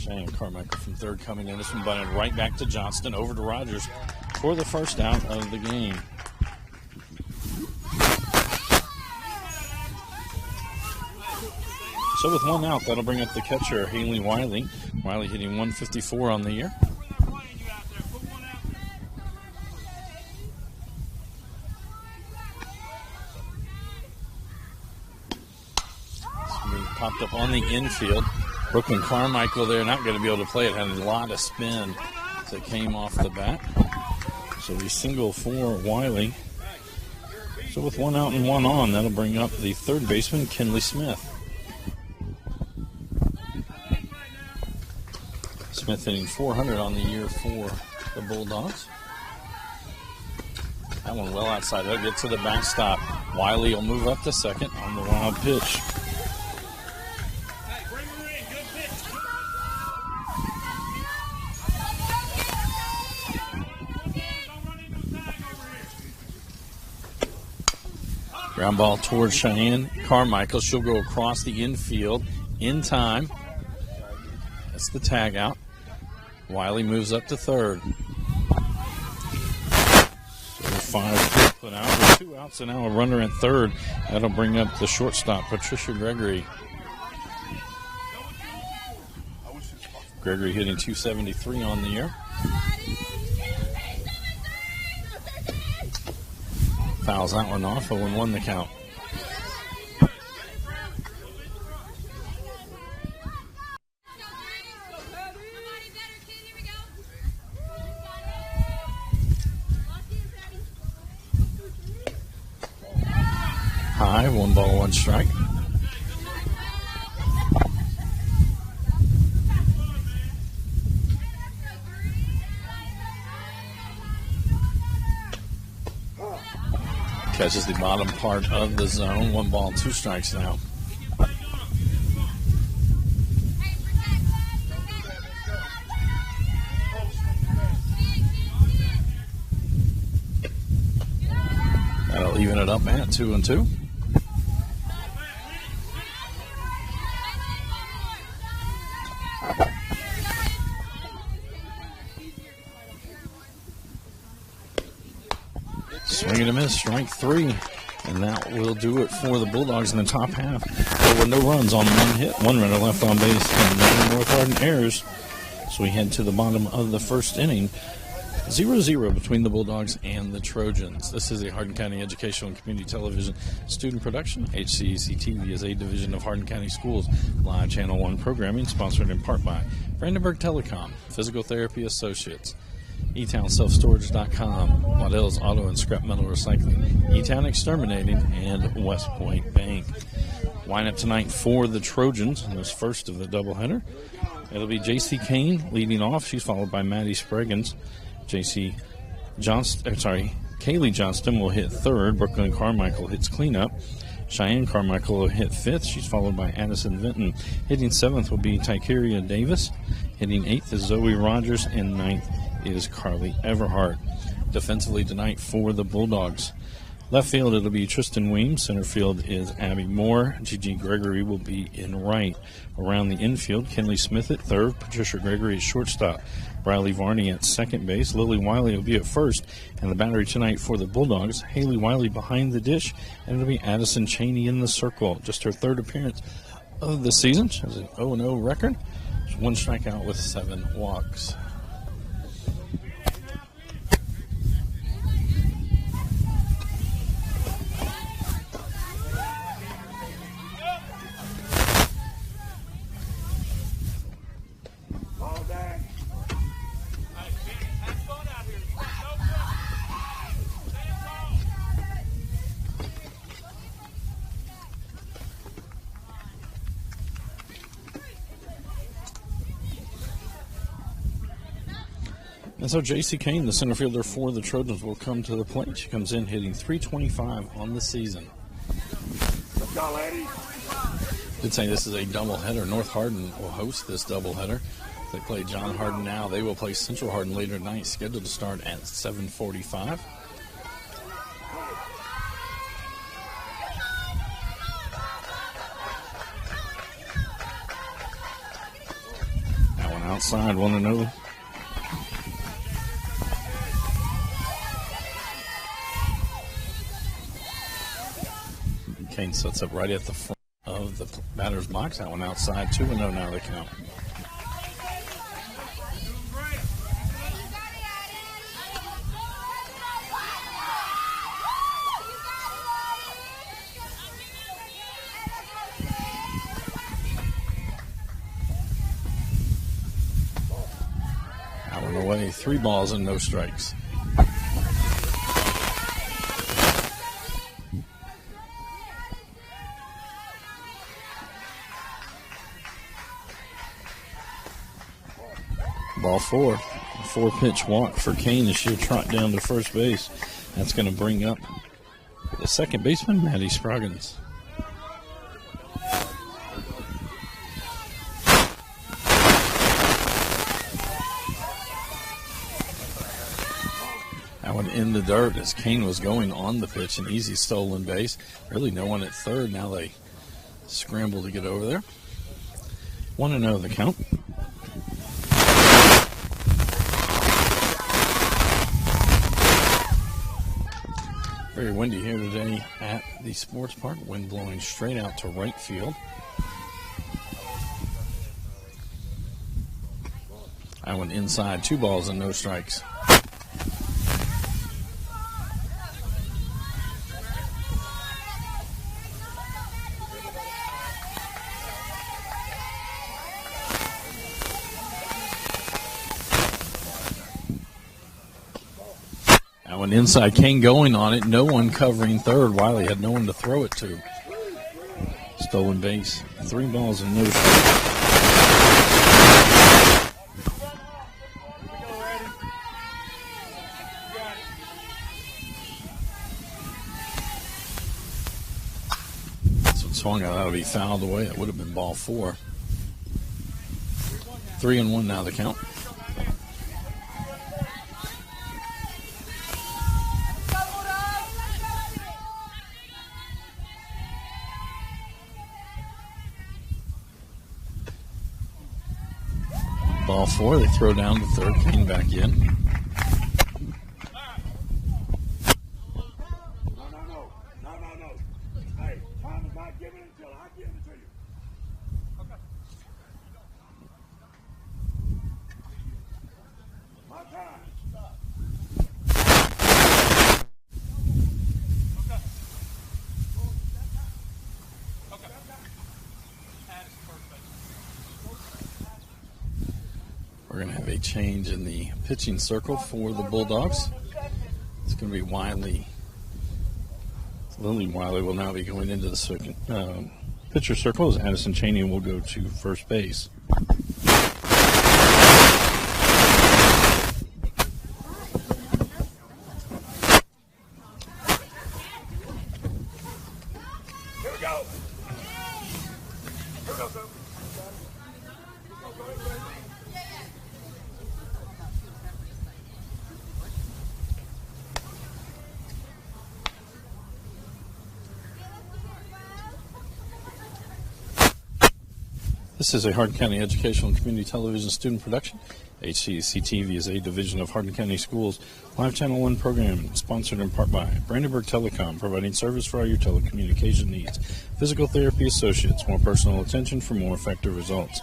Cheyenne Carmichael from third coming in. This one bunted right back to Johnston, over to Rogers for the first out of the game. So with one out, that'll bring up the catcher, Haley Wiley. Wiley hitting 154 on the year. Popped up on the infield. Brooklyn Carmichael there, not going to be able to play it. Had a lot of spin as it came off the bat. So we single for Wiley. So with one out and one on, that'll bring up the third baseman, Kinley Smith. Smith hitting 400 on the year for the Bulldogs. That one well outside. They'll get to the backstop. Wiley will move up to second on the wild pitch. Ground ball towards Cheyenne Carmichael. She'll go across the infield in time. That's the tag out. Wiley moves up to third. So 5 put out with 2 outs and now a runner at third. That'll bring up the shortstop, Patricia Gregory. Gregory hitting 273 on the year. Fouls that one off, 0-1 the count. High, 1 ball, 1 strike. Catches the bottom part of the zone. 1 ball, 2 strikes now. That'll even it up at 2-2. Swing and a miss, strike 3. And that will do it for the Bulldogs in the top half. There were no runs on 1 hit, 1 runner left on base, and no North Hardin errors. So we head to the bottom of the first inning. 0-0 between the Bulldogs and the Trojans. This is a Hardin County Educational and Community Television student production. HCEC-TV is a division of Hardin County Schools live Channel 1 programming, sponsored in part by Brandenburg Telecom, Physical Therapy Associates, eTownSelfStorage.com, Waddell's Auto and Scrap Metal Recycling, E-Town Exterminating, and West Point Bank. Lineup tonight for the Trojans in this first of the doubleheader. It'll be J.C. Kane leading off. She's followed by Maddie Spraggins. Kaylee Johnston will hit third. Brooklyn Carmichael hits cleanup. Cheyenne Carmichael will hit fifth. She's followed by Addison Vinton. Hitting seventh will be Tykeria Davis. Hitting eighth is Zoe Rogers. And ninth is Carly Everhart. Defensively tonight for the Bulldogs. Left field, it'll be Tristan Weems. Center field is Abby Moore. Gigi Gregory will be in right. Around the infield, Kinley Smith at third. Patricia Gregory at shortstop. Briley Varney at second base. Lily Wiley will be at first. And the battery tonight for the Bulldogs, Haley Wiley behind the dish. And it'll be Addison Cheney in the circle. Just her third appearance of the season. She has an 0-0 record. She's 1 strikeout with 7 walks. And so J.C. Kane, the center fielder for the Trojans, will come to the plate. She comes in hitting .325 on the season. Did say this is a doubleheader. North Hardin will host this doubleheader. They play John Hardin now. They will play Central Hardin later tonight, scheduled to start at 7:45. outside, 1-0. Kane sets up right at the front of the batter's box. That one outside, 2-0 now the count. That one away, 3 balls and no strikes. Ball 4. 4-pitch walk for Kane as she'll trot down to first base. That's going to bring up the second baseman, Maddie Scroggins. That one in the dirt as Kane was going on the pitch. An easy stolen base. Really no one at third. Now they scramble to get over there. 1-0 the count. Very windy here today at the sports park. Wind blowing straight out to right field. That one inside, 2 balls and no strikes. That one inside, Kane going on it. No one covering third. Wiley had no one to throw it to. Stolen base. 3 balls and no strikes. This one swung out. That would be fouled away. It would have been ball 4. 3-1 now the count. Ball 4, they throw down to third, Kane back in. No. Hey, Tom is not giving it until I give it to you. Okay. My time. We're going to have a change in the pitching circle for the Bulldogs. It's going to be Wiley. Lily Wiley will now be going into the second pitcher circle as Addison Cheney will go to first base. Here we go. Here we go, sir. This is a Hardin County Educational and Community Television student production. HCEC-TV is a division of Hardin County Schools live Channel 1 program sponsored in part by Brandenburg Telecom, providing service for all your telecommunication needs. Physical Therapy Associates, more personal attention for more effective results.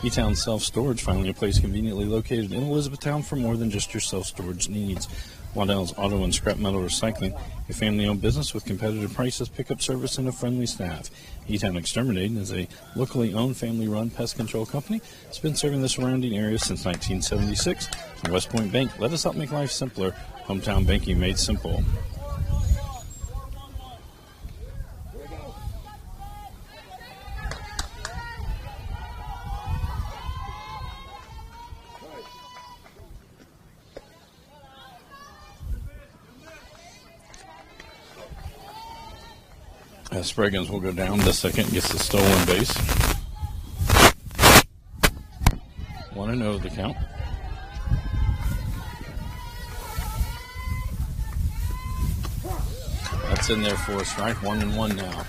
E-Town Self-Storage, finally a place conveniently located in Elizabethtown for more than just your self-storage needs. Waddell's Auto and Scrap Metal Recycling, a family-owned business with competitive prices, pickup service, and a friendly staff. E-Town Exterminating is a locally owned, family-run pest control company. It's been serving the surrounding area since 1976. And West Point Bank, let us help make life simpler. Hometown banking made simple. Spraggins will go down the second, gets the stolen base. 1-0 the count. That's in there for a strike, 1-1 now.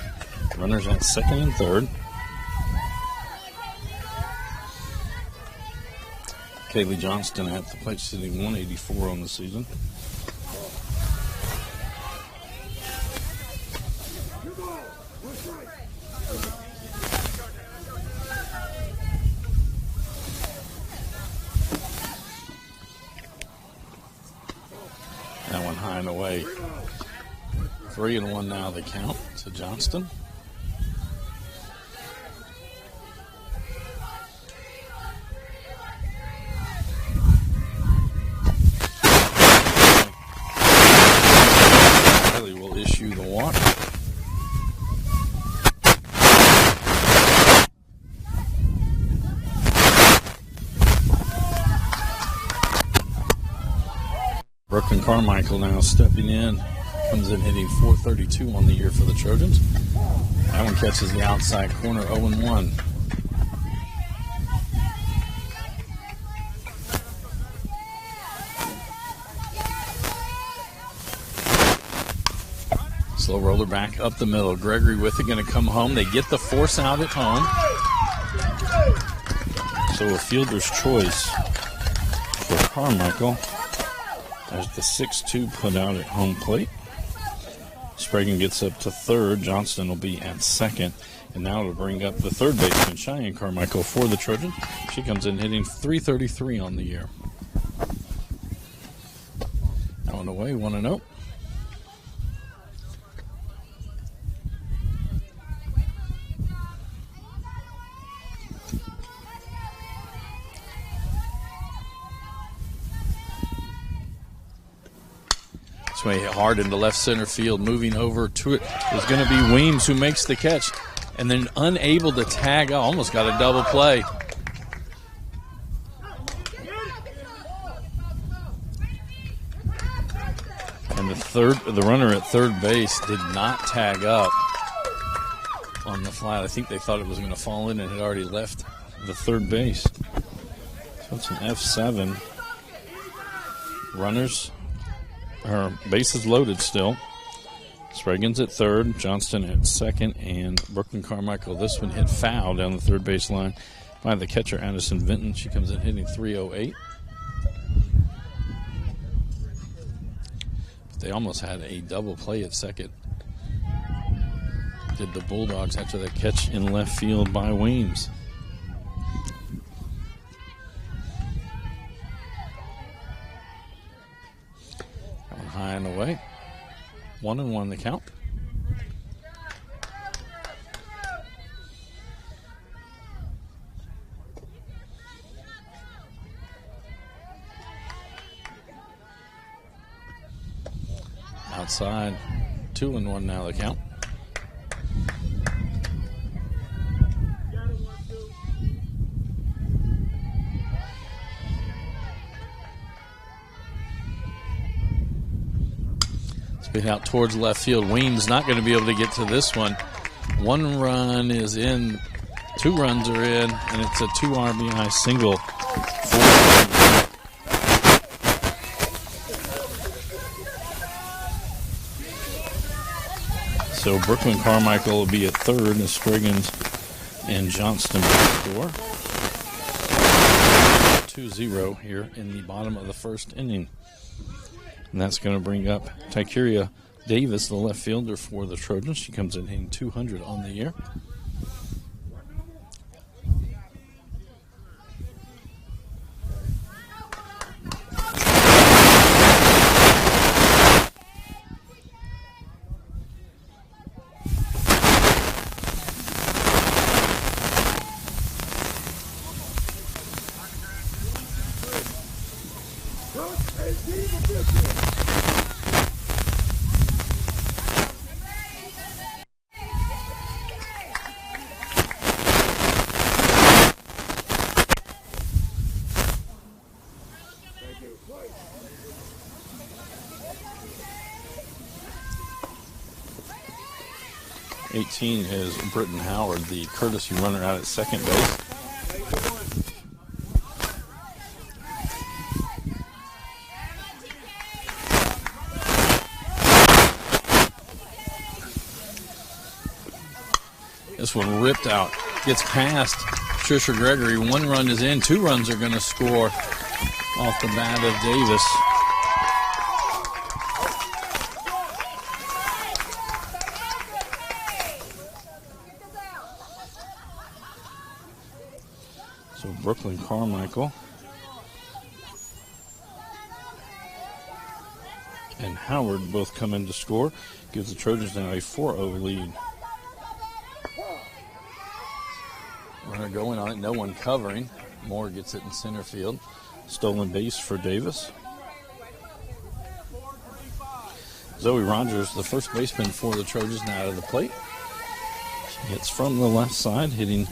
Runners at second and third. Kaylee Johnston at the plate, sitting 184 on the season. That one high and away. 3-1 now the count to Johnston. Riley will issue the walk. Brooklyn Carmichael now stepping in. Comes in hitting .432 on the year for the Trojans. That one catches the outside corner, 0-1. Slow roller back up the middle. Gregory with it, going to come home. They get the force out at home. So a fielder's choice for Carmichael. There's the 6-2 put out at home plate. Sprague gets up to third. Johnston will be at second. And now to bring up the third baseman, Cheyenne Carmichael, for the Trojans. She comes in hitting .333 on the year. That one away, 1-0. Way hard into left center field. Moving over to it is going to be Weems, who makes the catch, and then unable to tag. Almost got a double play. And the runner at third base did not tag up on the flat. I think they thought it was going to fall in and had already left the third base. So it's an F7. Runners. Her bases loaded still. Spragan's at third, Johnston at second, and Brooklyn Carmichael. This one hit foul down the third base line by the catcher, Addison Vinton. She comes in hitting .308. They almost had a double play at second. Did the Bulldogs after that catch in left field by Weems. High and away. 1-1 the count. Outside, 2-1 now the count. Spin out towards left field. Weems not going to be able to get to this one. One run is in, 2 runs are in, and it's a 2 RBI single. So Brooklyn Carmichael will be at third as Spriggans and Johnston will score. 2-0 here in the bottom of the first inning. And that's going to bring up Tykeria Davis, the left fielder for the Trojans. She comes in hitting .200 on the year. Is Britton Howard, the courtesy runner out at second base. This one ripped out, gets past Trisha Gregory. 1 run is in, 2 runs are going to score off the bat of Davis. So Brooklyn Carmichael and Howard both come in to score. Gives the Trojans now a 4-0 lead. Runner going on it, no one covering. Moore gets it in center field. Stolen base for Davis. Zoe Rogers, the first baseman for the Trojans, now out of the plate. She hits from the left side, hitting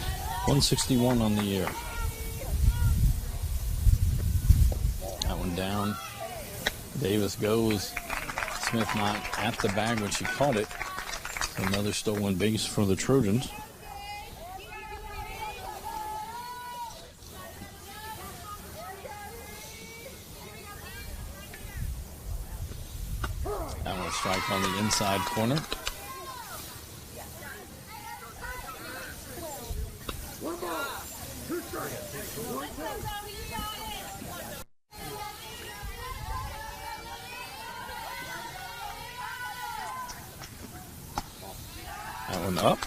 161 on the year. That one down. Davis goes. Smith not at the bag when she caught it. Another stolen base for the Trojans. That one strike on the inside corner. That one up.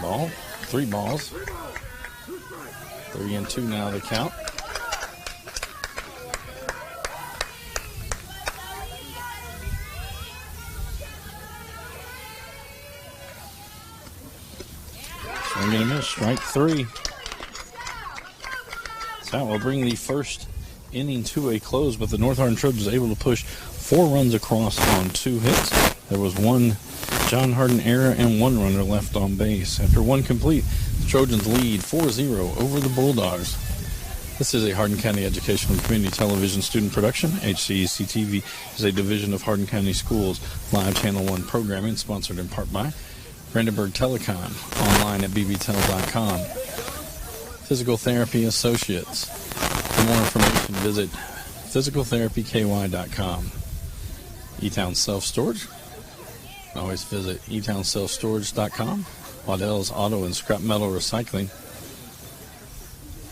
Ball. 3 balls. 3-2 now the count. Swing and a miss, strike 3. So that will bring the first inning to a close, but the North Hardin Trojans able to push 4 runs across on 2 hits. There was 1 John Hardin error and 1 runner left on base. After 1 complete, the Trojans lead 4-0 over the Bulldogs. This is a Hardin County Educational and Community Television student production. HCEC-TV is a division of Hardin County Schools live Channel 1 programming, sponsored in part by Brandenburg Telecom, online at bbtel.com. Physical Therapy Associates. For more information, visit physicaltherapyky.com. E-Town Self-Storage. Always visit etownselfstorage.com. Waddell's Auto and Scrap Metal Recycling.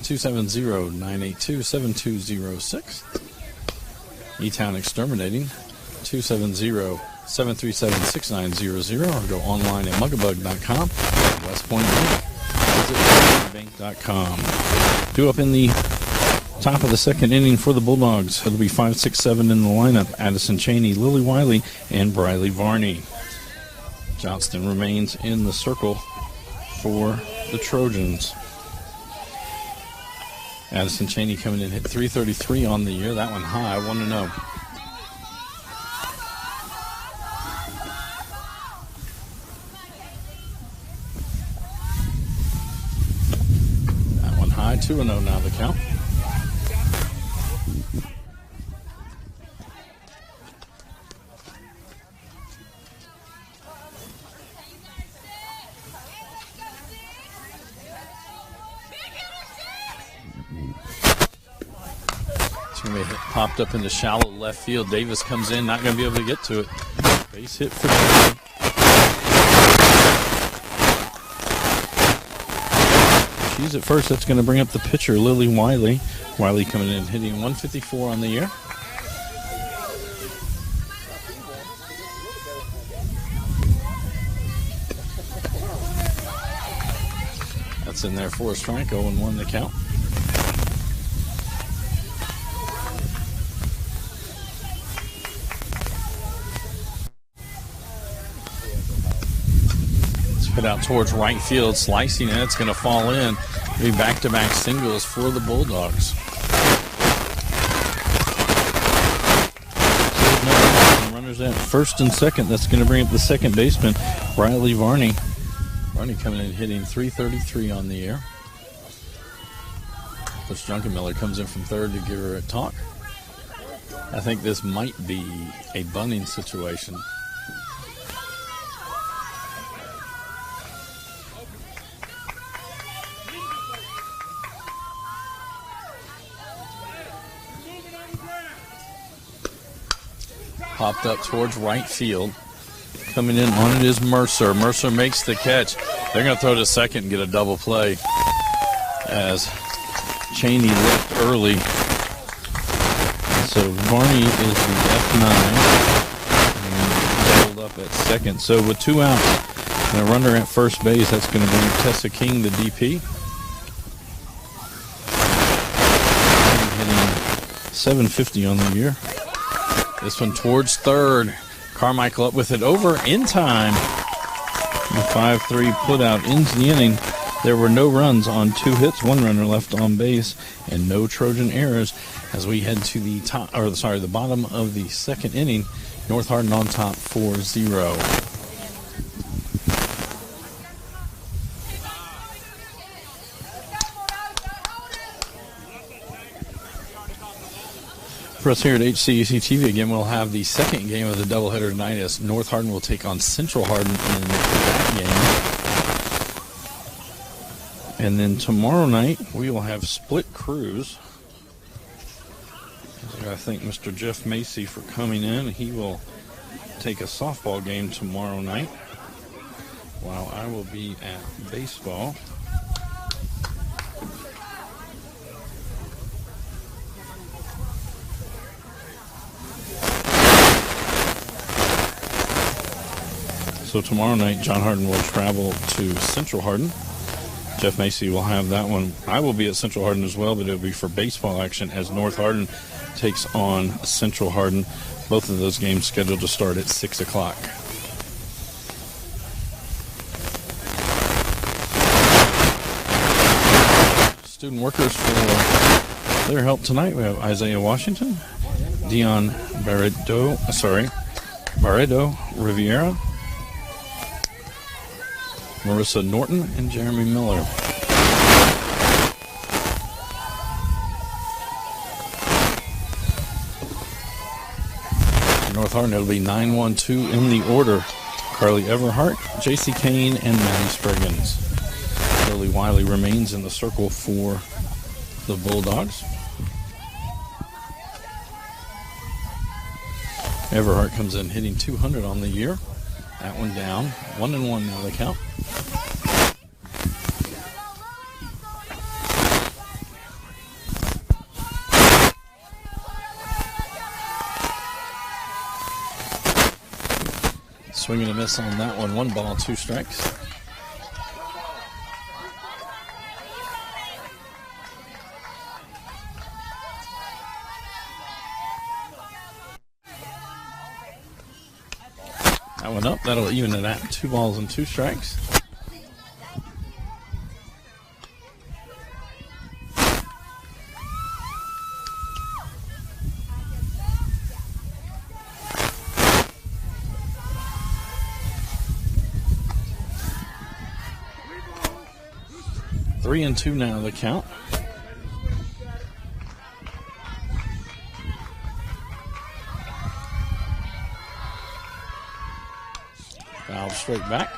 270-982-7206. E-Town Exterminating. 270-737-6900, or go online at mugabug.com. West Point Bank. Visit westpointbank.com. Due up in the top of the second inning for the Bulldogs. It'll be 5, 6, 7 in the lineup. Addison Cheney, Lily Wiley, and Briley Varney. Johnston remains in the circle for the Trojans. Addison Cheney coming in, hit 333 on the year. That one high, 1-0. That one high, 2-0 now the count. Popped up in the shallow left field. Davis comes in, not going to be able to get to it. Base hit for Cheney. She's at first. That's going to bring up the pitcher, Lily Wiley. Wiley coming in, hitting 154 on the year. That's in there for a strike. 0-1 the count. Hit out towards right field, slicing it. It's going to fall in. Be back-to-back singles for the Bulldogs. Runners at first and second. That's going to bring up the second baseman, Briley Varney. Varney coming in, hitting 333 on the year. Coach Junkenmiller comes in from third to give her a talk. I think this might be a bunting situation. Popped up towards right field. Coming in on it is Mercer. Mercer makes the catch. They're going to throw to second and get a double play as Cheney left early. So Varney is the F9 and doubled up at second. So with 2 outs and a runner at first base, that's going to bring Tessa King, the DP. Hitting 750 on the year. This one towards third. Carmichael up with it over in time. A 5-3 put out ends the inning. There were no runs on 2 hits, 1 runner left on base, and no Trojan errors as we head to the the bottom of the second inning. North Hardin on top 4-0. For us here at HCEC-TV, again, we'll have the second game of the doubleheader tonight as North Hardin will take on Central Hardin in that game. And then tomorrow night, we will have split crews. I thank Mr. Jeff Macy for coming in. He will take a softball game tomorrow night while I will be at baseball. So tomorrow night, John Hardin will travel to Central Hardin. Jeff Macy will have that one. I will be at Central Hardin as well, but it'll be for baseball action as North Hardin takes on Central Hardin. Both of those games scheduled to start at 6 o'clock. Student workers for their help tonight. We have Isaiah Washington, Dion Barredo Riviera, Marissa Norton, and Jeremy Miller. North Hardin, it'll be 9-1-2 in the order. Carly Everhart, J.C. Kane, and Maddie Spriggins. Lily Wiley remains in the circle for the Bulldogs. Everhart comes in hitting 200 on the year. That one down. 1-1 now the count. Swing and a miss on that one. 1 ball, 2 strikes. That one up. That'll even it at 2 balls and 2 strikes. Three and 2 now the count. Foul straight back.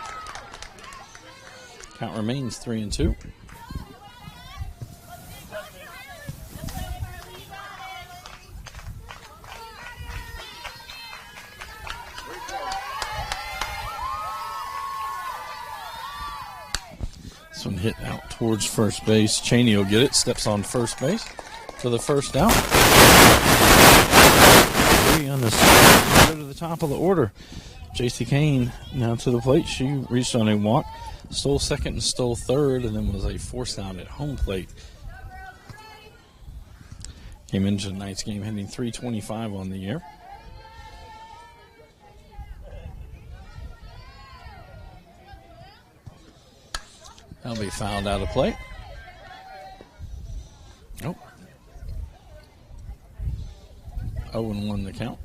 Count remains 3 and 2. This one hit out towards first base. Cheney will get it. Steps on first base for the first out. 3 on the go to the top of the order. J.C. Kane now to the plate. She reached on a walk, stole second and stole third, and then was a forced out at home plate. Came into tonight's game hitting .325 on the year. That'll be fouled out of play. Nope. 0-1 the count.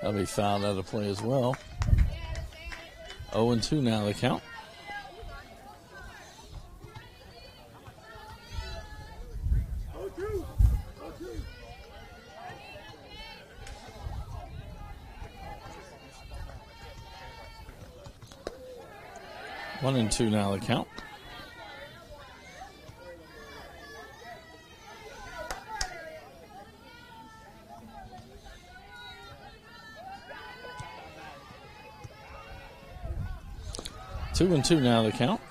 That'll be fouled out of play as well. 0-2 now the count. 1-2 now the count. Two and two now the count.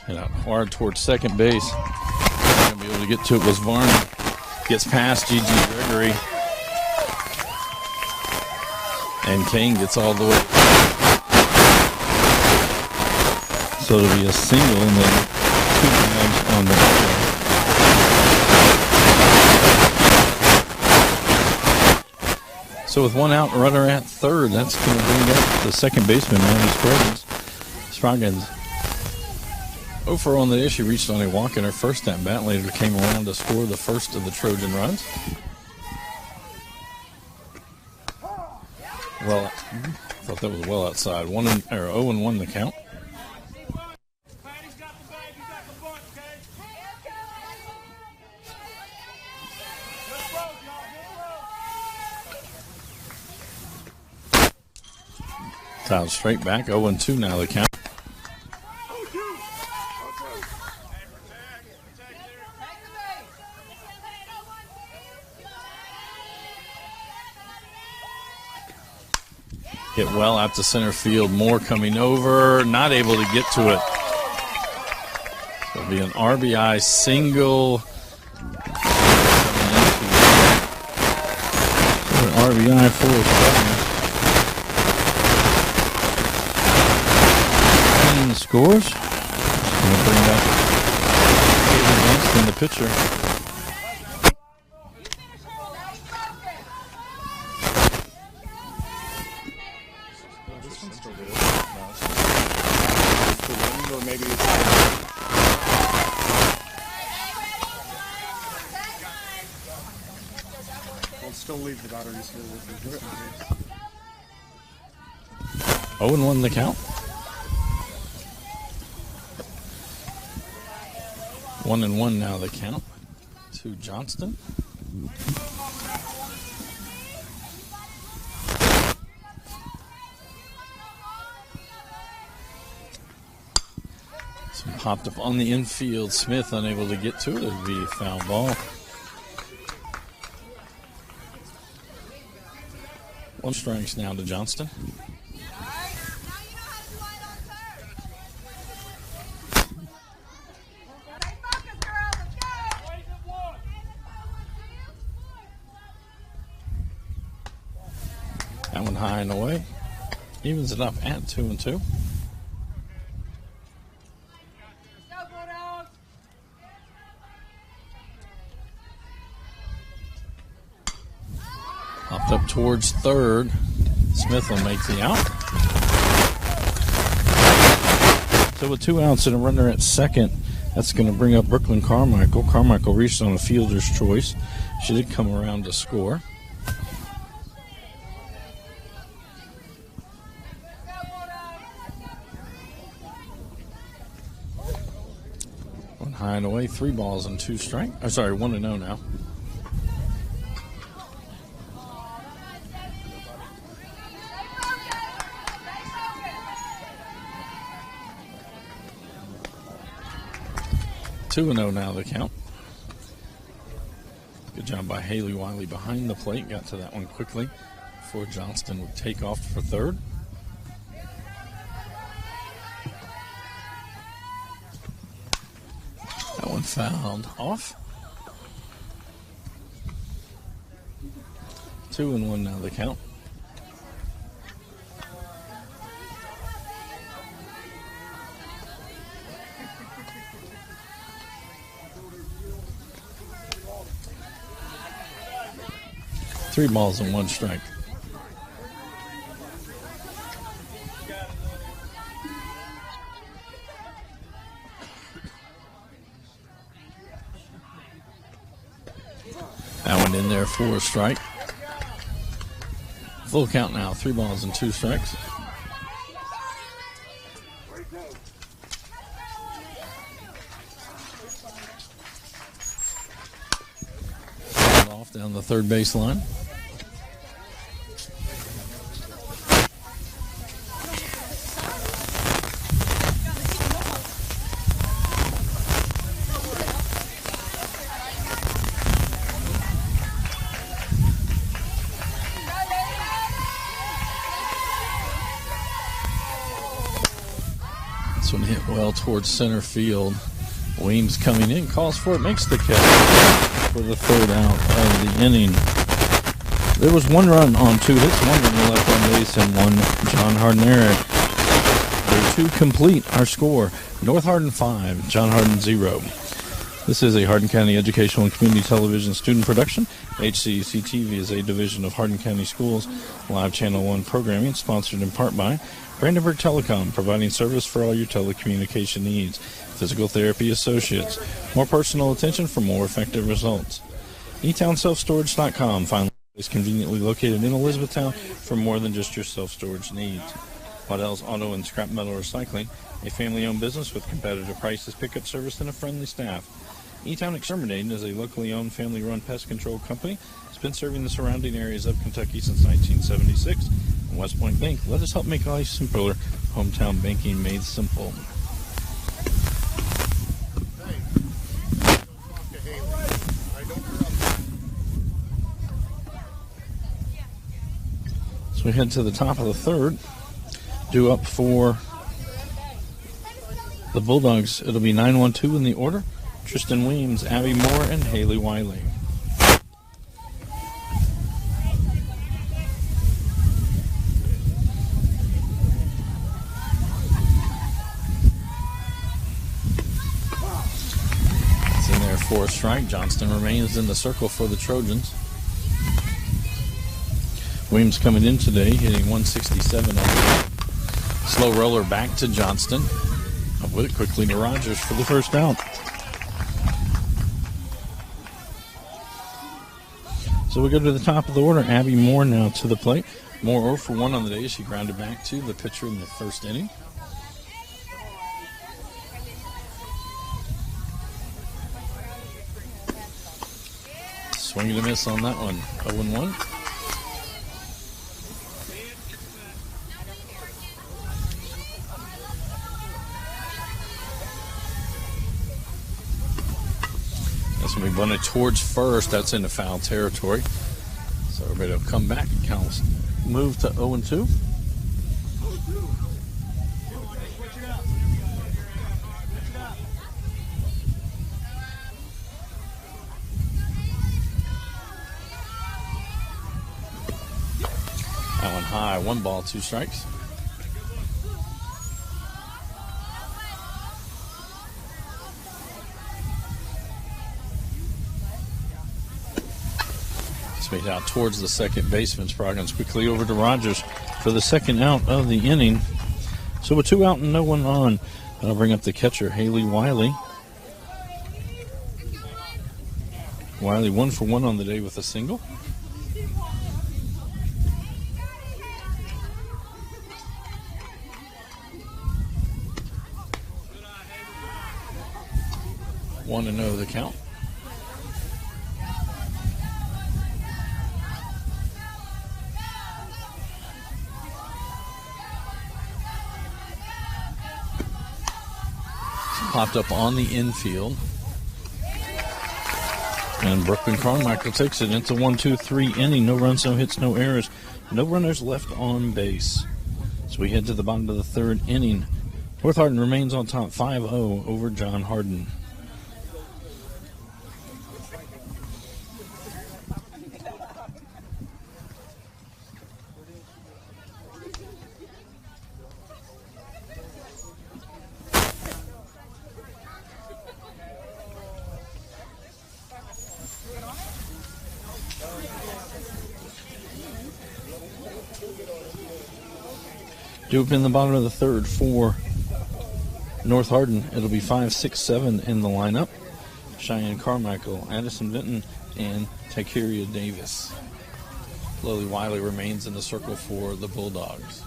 Hit out hard towards second base. Not going to be able to get to it was Varney. Gets past Gigi Gregory. And Kane gets all the way. So it'll be a single and then 2 times on the play. So with 1 out, runner at third, that's going to bring up the second baseman, Manny Scroggins. 0 for on the dish. She reached on a walk in her first at bat. Later came around to score the first of the Trojan runs. Well, I thought that was well outside. 0-1 the count. Tied straight back. 0-2 now the count. Hit well out to center field. Moore coming over, not able to get to it. So it'll be an RBI single. An RBI for Scott. Scores. Going to bring up David Winston, the pitcher. Still leave the batteries here with 0-1 the count. 1-1 now the count to Johnston. Some popped up on the infield. Smith unable to get to it. It'll be a foul ball. 1 strikes now to Johnston. That one high and away. Evens it up at 2-2. Popped up towards third. Smith will make the out. So with 2 outs and a runner at second, that's going to bring up Brooklyn Carmichael. Carmichael reached on a fielder's choice. She did come around to score. One high and away, 3 balls and 2 strikes. Oh, sorry, 1-0 now. Two and 0 now the count. Good job by Haley Wiley behind the plate. Got to that one quickly before Johnston would take off for third. That one fouled off. 2-1 now the count. Three balls and 1 strike. And in there for a strike. Full count now, 3 balls and 2 strikes. Off down the third baseline. This one hit well towards center field. Weems coming in, calls for it, makes the catch for the third out of the inning. There was 1 run on 2 hits, 1 runner left on base, and 1 John Hardin error. They're 2 complete our score. North Hardin 5, John Hardin 0. This is a Hardin County Educational and Community Television student production. HCEC-TV is a division of Hardin County Schools live Channel 1 programming, sponsored in part by Brandenburg Telecom, providing service for all your telecommunication needs. Physical Therapy Associates, more personal attention for more effective results. eTownSelfStorage.com, finally is conveniently located in Elizabethtown for more than just your self-storage needs. Waddell's Auto and Scrap Metal Recycling, a family-owned business with competitive prices, pickup service, and a friendly staff. E-Town Exterminating is a locally owned, family-run pest control company. It's been serving the surrounding areas of Kentucky since 1976. And West Point Bank, let us help make life simpler. Hometown banking made simple. So we head to the top of the third. Due up for the Bulldogs, it'll be 9-1-2 in the order. Tristan Weems, Abby Moore, and Haley Wiley. It's in there for a strike. Johnston remains in the circle for the Trojans. Weems coming in today, hitting 167 on the slow roller back to Johnston. Up with it quickly to Rogers for the first out. So we go to the top of the order. Abby Moore now to the plate. Moore 0 for 1 on the day. She grounded back to the pitcher in the first inning. Swing and a miss on that one. 0-1. That's going to be bunted towards first. That's into foul territory. So everybody will come back and count. Move to 0-2. That one high. 1 ball, 2 strikes. Made out towards the second baseman. Spraggins quickly over to Rogers for the second out of the inning. So with 2 out and no one on, that'll bring up the catcher, Haley Wiley. Wiley 1 for 1 on the day with a single. One to 0 the count. Popped up on the infield. And Brooklyn Carmichael takes it into 1-2-3 inning. No runs, no hits, no errors. No runners left on base. So we head to the bottom of the third inning. North Hardin remains on top 5-0 over John Hardin. Due up in the bottom of the third for North Hardin. It'll be 5, 6, 7 in the lineup. Cheyenne Carmichael, Addison Vinton, and Tykeria Davis. Lily Wiley remains in the circle for the Bulldogs.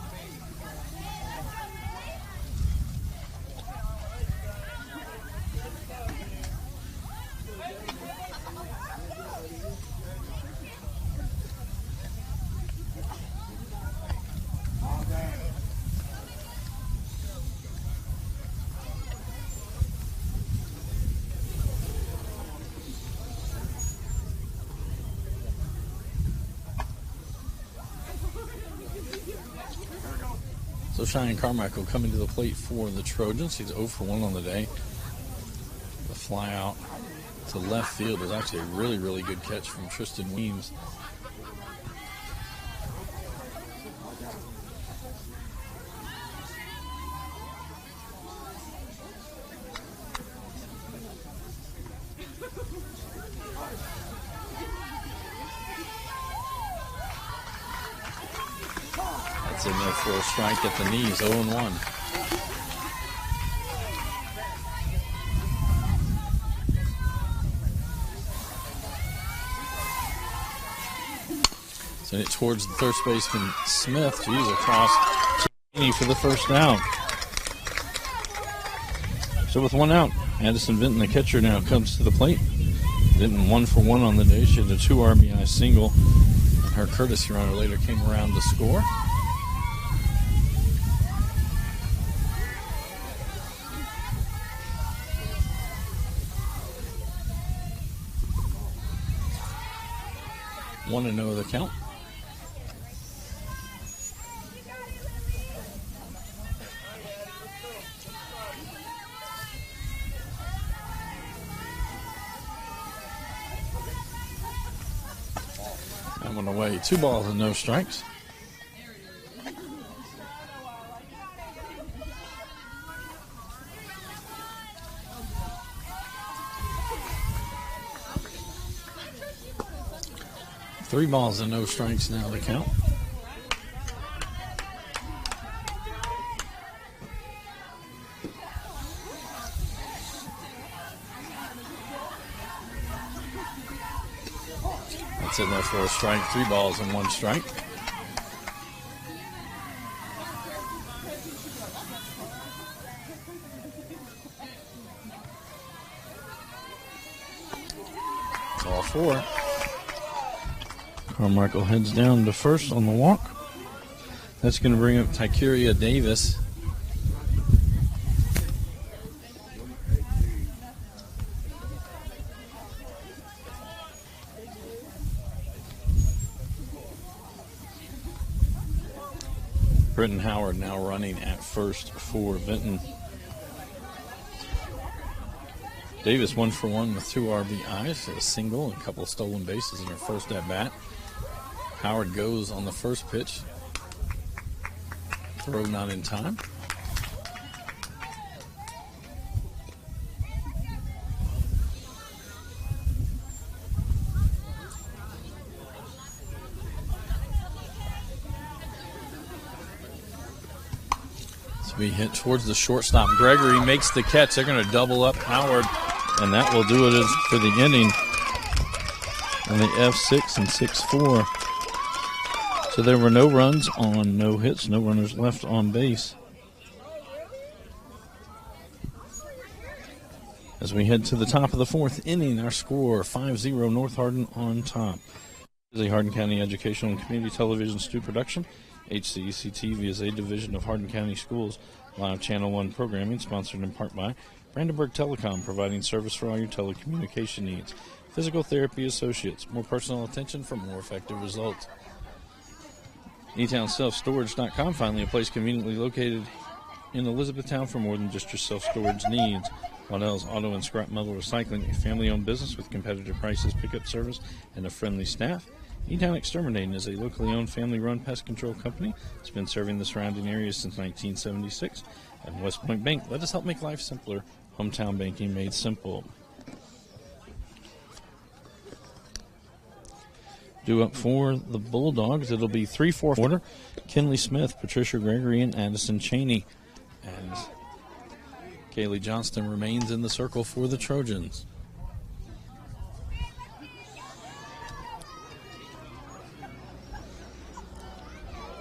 So Cheyenne Carmichael coming to the plate for the Trojans. He's 0 for 1 on the day. The fly out to left field is actually a really, really good catch from Tristan Weems. That's in there for a strike at the knees, 0-1. Send it towards the first baseman Smith. He's across to Cheney for the first out. So with 1 out, Addison Vinton, the catcher, now comes to the plate. Vinton 1 for 1 on the day. She had a 2 RBI single. And her courtesy runner later came around to score. One to know the count. That one away. 2 balls and no strikes. Three balls and no strikes now to count. That's in there for a strike. 3 balls and 1 strike. It's all 4. Carmichael heads down to first on the walk. That's going to bring up Tykeria Davis. Britton Howard now running at first for Vinton. Davis 1 for 1 with 2 RBIs, a single, and a couple of stolen bases in her first at bat. Howard goes on the first pitch. Throw not in time. So we hit towards the shortstop. Gregory makes the catch. They're going to double up Howard, and that will do it for the inning. And the F6 and 6-4. So there were no runs on, no hits, no runners left on base. As we head to the top of the 4th inning, our score 5-0 North Hardin on top. This is a Hardin County Educational and Community Television Stu production. HCEC-TV is a division of Hardin County Schools. Live Channel 1 programming sponsored in part by Brandenburg Telecom, providing service for all your telecommunication needs. Physical Therapy Associates, more personal attention for more effective results. eTownSelfStorage.com, finally a place conveniently located in Elizabethtown for more than just your self-storage needs. Waddell's Auto and Scrap Metal Recycling, a family-owned business with competitive prices, pickup service, and a friendly staff. E-Town Exterminating is a locally owned family-run pest control company. It's been serving the surrounding area since 1976. And West Point Bank, let us help make life simpler. Hometown banking made simple. Due up for the Bulldogs, it'll be 3-4 order. Kinley Smith, Patricia Gregory, and Addison Cheney. As Kaylee Johnston remains in the circle for the Trojans.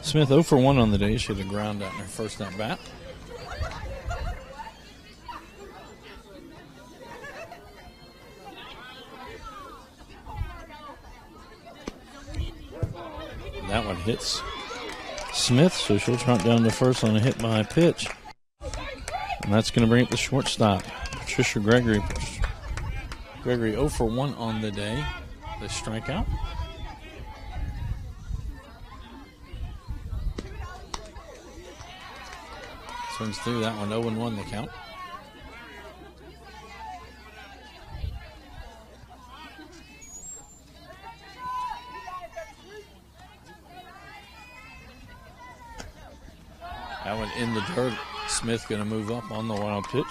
Smith 0 for 1 on the day. She had a ground out in her first at bat. That one hits Smith, so she'll trot down to first on a hit by a pitch. And that's going to bring up the shortstop, Patricia Gregory. Gregory 0 for 1 on the day. The strikeout. Swings through that one, 0-1 the count. That one in the dirt. Smith going to move up on the wild pitch.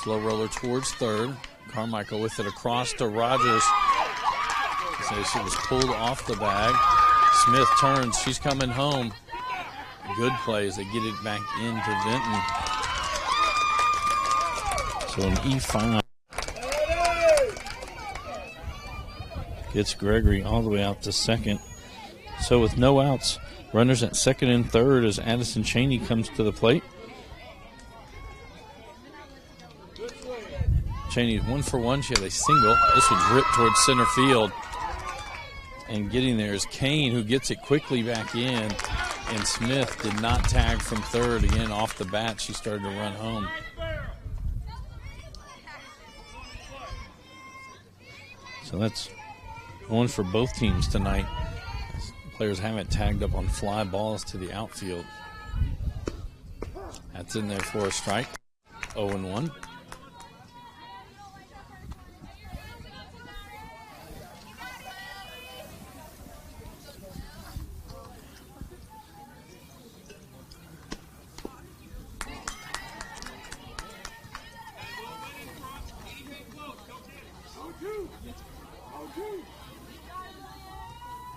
Slow roller towards third. Carmichael with it across to Rogers. So she was pulled off the bag. Smith turns. She's coming home. Good play as they get it back into Vinton. So an E5 gets Gregory all the way out to second. So with no outs, runners at second and third as Addison Cheney comes to the plate. Cheney's 1 for 1. She had a single. This one's ripped towards center field. And getting there is Kane, who gets it quickly back in. And Smith did not tag from third. Again, off the bat, she started to run home. So that's one for both teams tonight. Players haven't tagged up on fly balls to the outfield. That's in there for a strike. 0-1.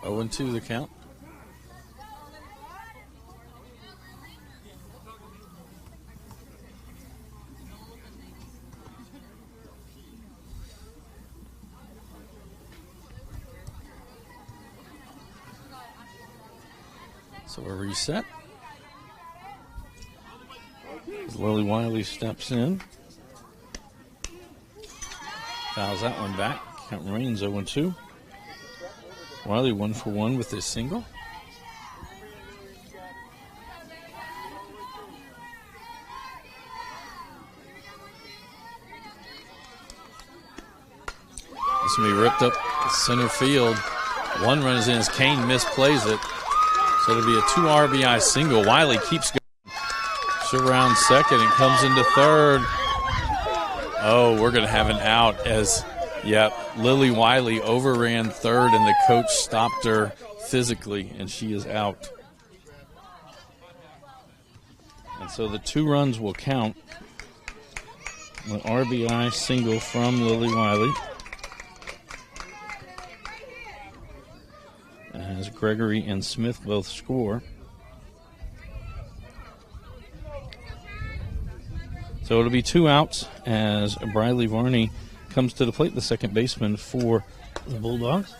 Oh, 0-2 the count. So a reset. As Lily Wiley steps in. Fouls that one back. Count remains 0-2. Wiley 1 for 1 with his single. This will be ripped up center field. One run is in as Kane misplays it. So it'll be a 2 RBI single. Wiley keeps going. She'll round second and comes into third. Oh, we're going to have an out as, Lily Wiley overran third and the coach stopped her physically and she is out. And so the 2 runs will count. An RBI single from Lily Wiley. As Gregory and Smith both score. So it'll be 2 outs as Briley Varney comes to the plate, the second baseman for the Bulldogs.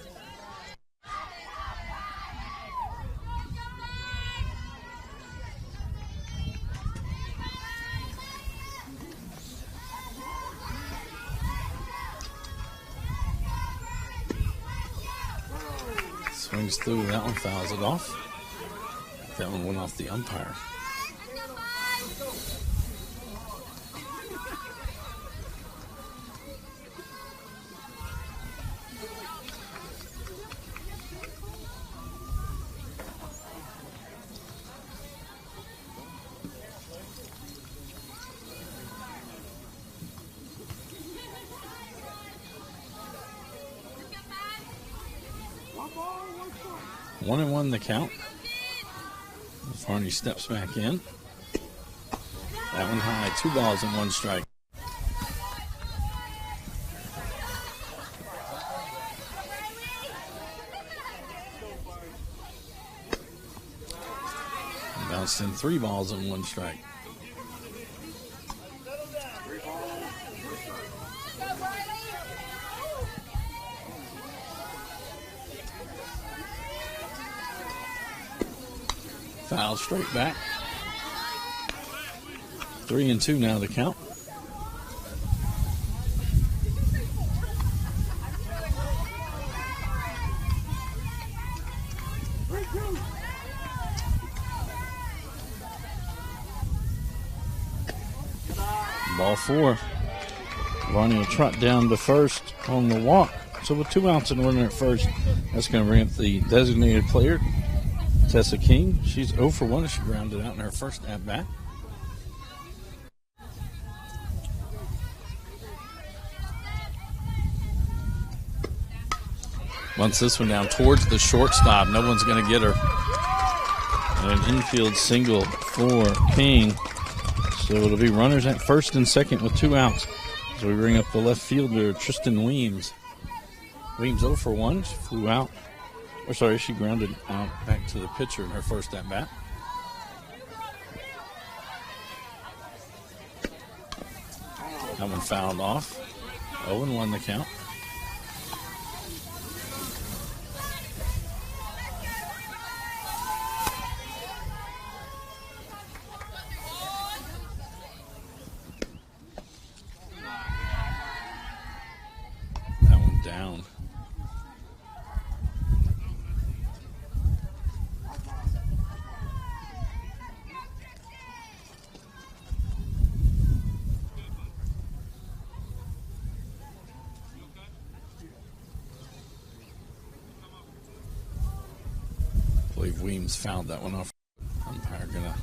Swings through, that one fouls it off. That one went off the umpire. One and one the count. Varney steps back in. That one high, 2 balls and 1 strike. Bounced in 3 balls and 1 strike. Foul straight back. 3-2 now the count. Ball 4. Varney will trot down to first on the walk. So with 2 outs and runner at first, that's going to bring up the designated player, Tessa King. She's 0 for 1 as she grounded out in her first at-bat. Once this one down towards the shortstop, no one's going to get her. And an infield single for King. So it'll be runners at first and second with 2 outs. So we bring up the left fielder, Tristan Weems. Weems 0 for 1. She flew out. Or sorry, she grounded out back to the pitcher in her first at bat. That one fouled off. 0-1 the count. That one down. I believe Weems fouled that one off. Umpire gonna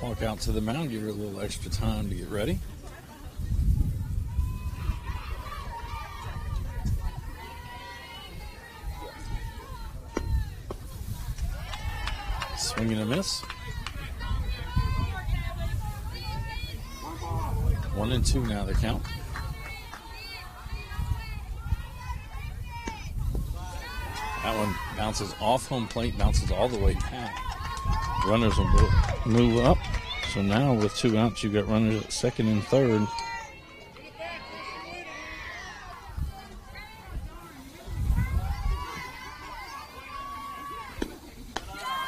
walk out to the mound, give her a little extra time to get ready. Swing and a miss. 1-2 now the count. That one bounces off home plate, bounces all the way back. Runners will move up. So now with 2 outs, you've got runners at second and third.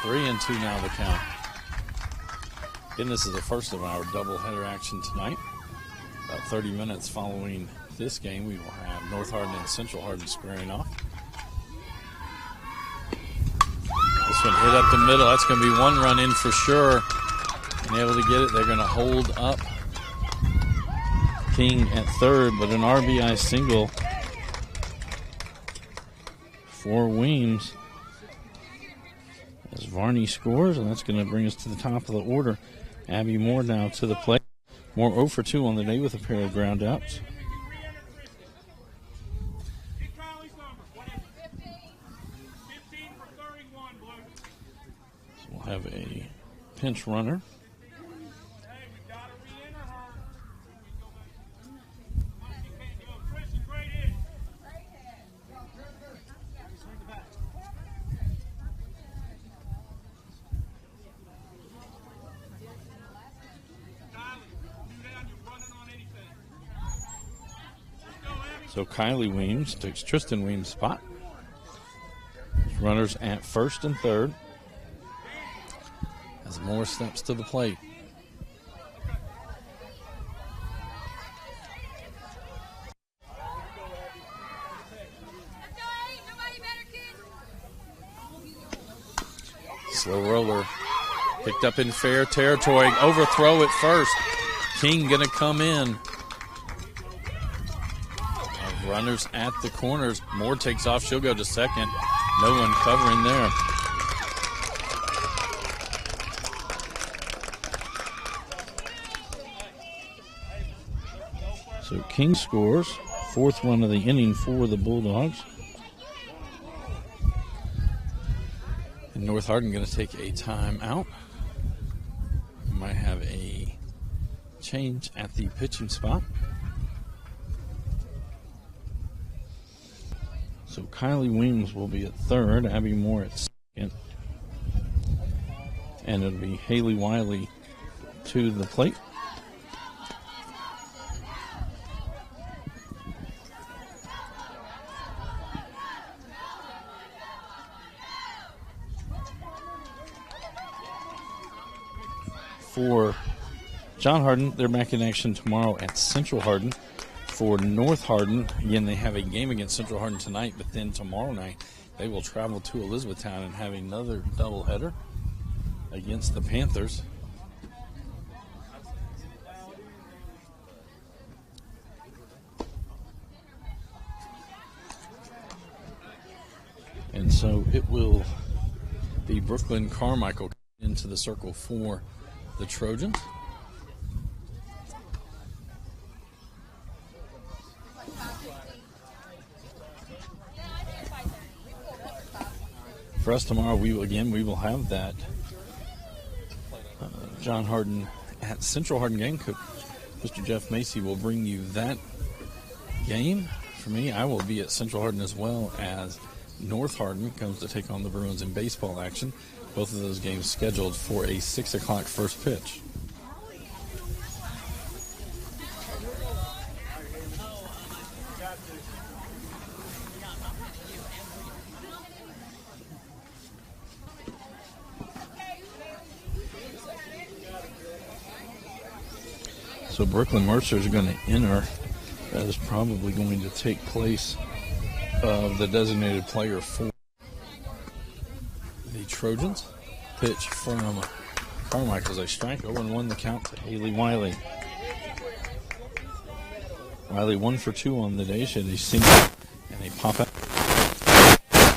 Three and 2 now the count. Again, this is the first of our doubleheader action tonight. About 30 minutes following this game, we will have North Hardin and Central Hardin squaring off. This one hit up the middle. That's going to be 1 run in for sure. And able to get it, they're going to hold up King at third, but an RBI single for Weems as Varney scores, and that's going to bring us to the top of the order. Abby Moore now to the plate. Moore 0 for 2 on the day with a pair of ground outs. So we'll have a pinch runner. So Kylie Weems takes Tristan Weems' spot. Runners at first and third as Moore steps to the plate. Slow roller picked up in fair territory. Overthrow at first. King gonna come in. Runners at the corners. Moore takes off. She'll go to second. No one covering there. So King scores. 4th run of the inning for the Bulldogs. And North Hardin going to take a timeout. Might have a change at the pitching spot. So Kylie Weems will be at third, Abby Moore at second. And it'll be Haley Wiley to the plate. For John Hardin, they're back in action tomorrow at Central Hardin. For North Hardin, again, they have a game against Central Hardin tonight, but then tomorrow night they will travel to Elizabethtown and have another doubleheader against the Panthers. And so it will be Brooklyn Carmichael into the circle for the Trojans. For us tomorrow, we will have that John Hardin at Central Hardin game. Coach Mr. Jeff Macy will bring you that game. For me, I will be at Central Hardin as well as North Hardin comes to take on the Bruins in baseball action. Both of those games scheduled for a 6 o'clock first pitch. So Brooklyn Mercer is going to enter. That is probably going to take place of the designated player for the Trojans. Pitch from Carmichael's a strike. 0-1 the count to Haley Wiley. Wiley 1 for 2 on the day. She had a single and a pop out.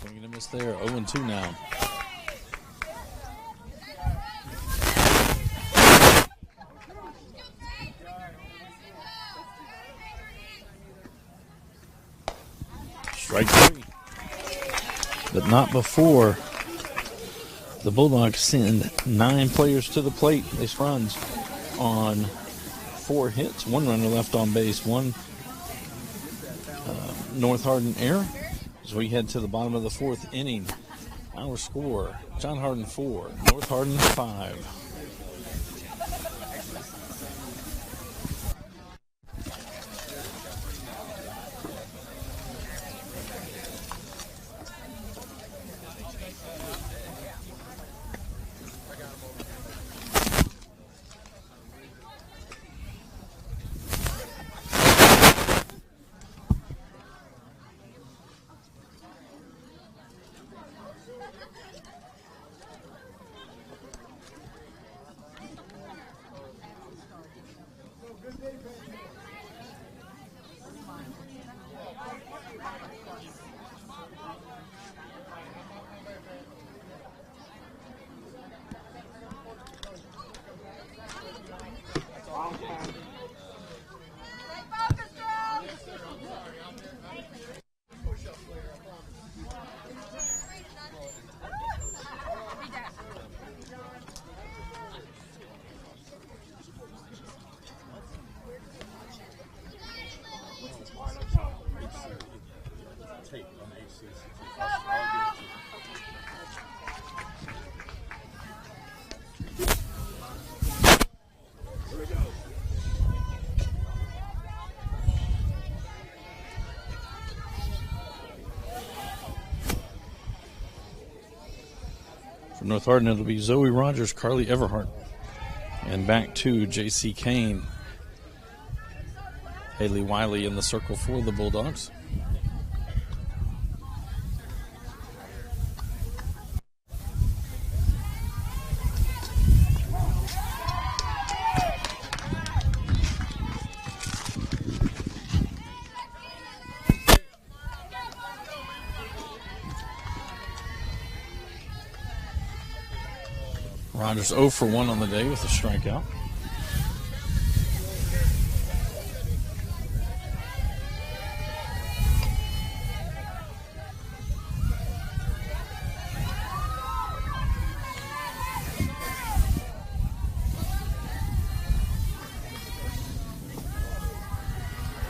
Swinging a miss there. 0-2 now. Strike 3. But not before the Bulldogs send 9 players to the plate. Base runs on 4 hits. 1 runner left on base. 1 North Hardin error. As we head to the bottom of the 4th inning, our score, John Hardin 4, North Hardin 5. For North Hardin, it'll be Zoe Rogers, Carly Everhart, and back to J.C. Kane. Haley Wiley in the circle for the Bulldogs. Rogers 0 for 1 on the day with a strikeout.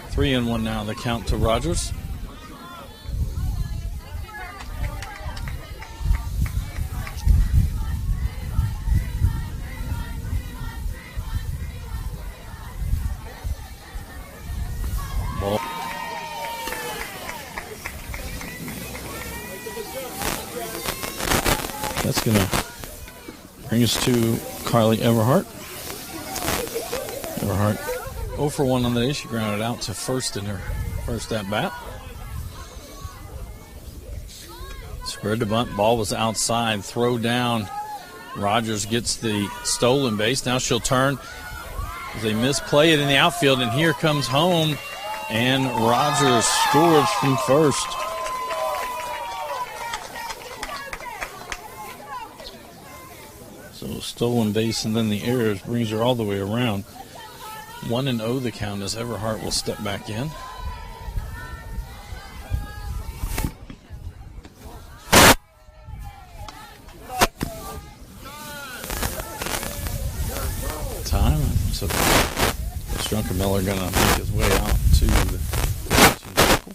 Three and 1 now, the count to Rogers. Ball. That's going to bring us to Carly Everhart. Everhart 0 for 1 on the day. She grounded out to first in her first at bat. Squared to bunt. Ball was outside. Throw down. Rogers gets the stolen base. Now she'll turn. They misplay it in the outfield, and here comes home, and Rogers scores from first. So stolen base and then the errors brings her all the way around. 1-0 the count as Everhart will step back in. Time. So Strunker-Miller going to make his way out to the circle.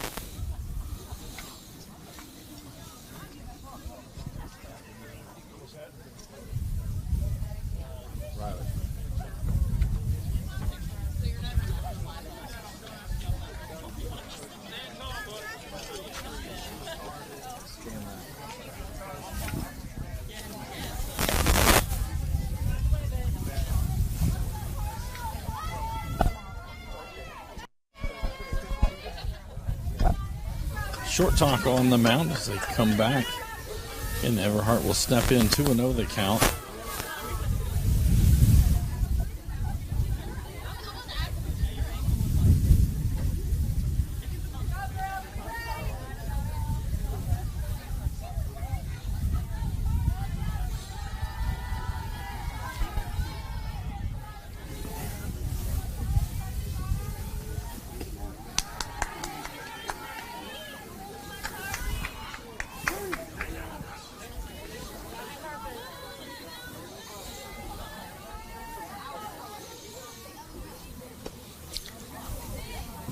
Short talk on the mound as they come back. And Everhart will step in 2-0 the count.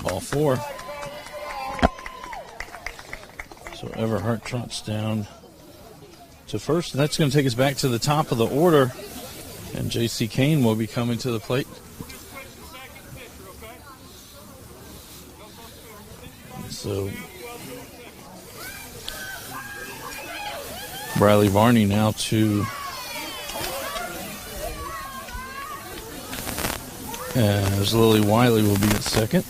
Ball 4. So Everhart trots down to first. And that's going to take us back to the top of the order. And J.C. Kane will be coming to the plate. And so Briley Varney now to as Lily Wiley will be at second.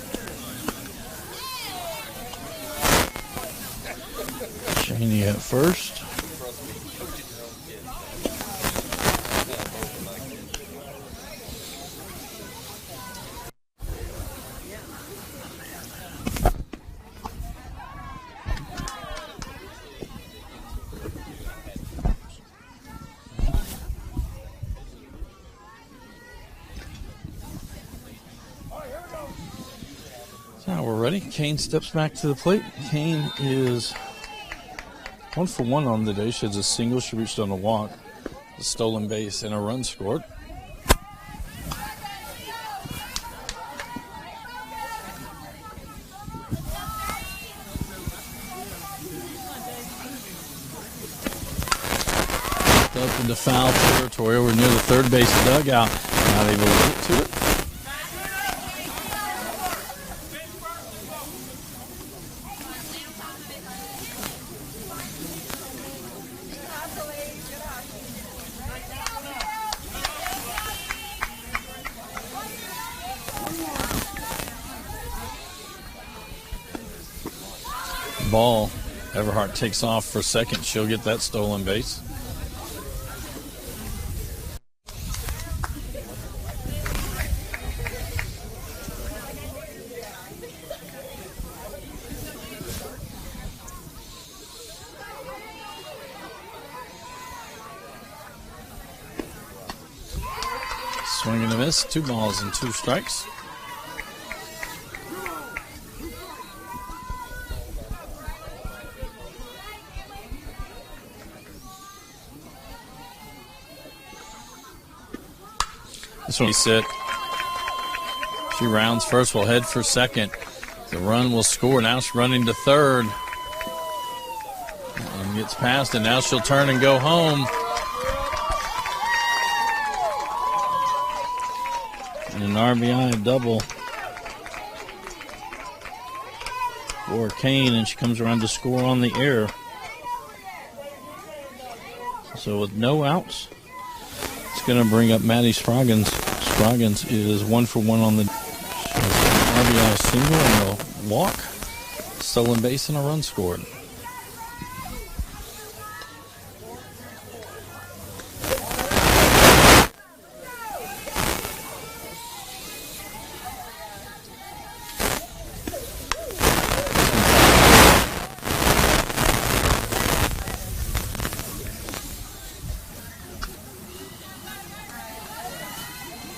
Shaney at first. Now we're ready. Kane steps back to the plate. Kane is 1 for 1 on the day. She has a single. She reached on a walk, a stolen base, and a run scored. Up into foul territory over near the third base dugout. Not able to get to it. Ball. Everhart takes off for second. She'll get that stolen base. Swing and a miss. 2 balls and 2 strikes. This one set. She rounds first, will head for second. The run will score. Now she's running to third. And gets past, and now she'll turn and go home. And an RBI double. for Kane, and she comes around to score on the air. So with no outs, it's going to bring up Maddie Scroggins. Scroggins is 1 for 1 on the RBI single and a walk, stolen base, and a run scored.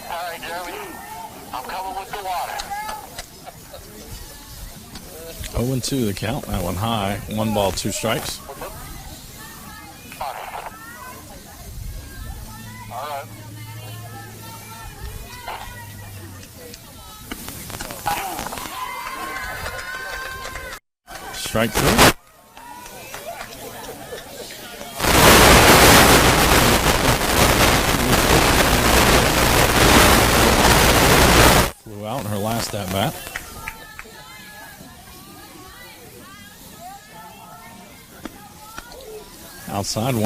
All right, Jeremy. I'm coming with the water. 0-2 the count. That one high. 1 ball, 2 strikes. All right. Strike 3. Flew out in her last at bat. Outside, 1-0.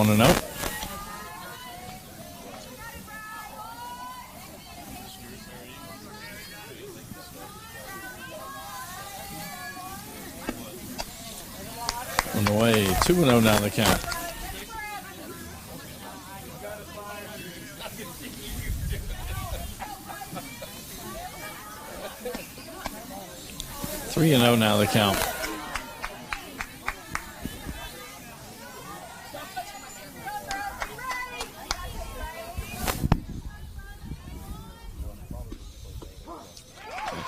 On the way, 2-0 now the count. Three and 0 now the count.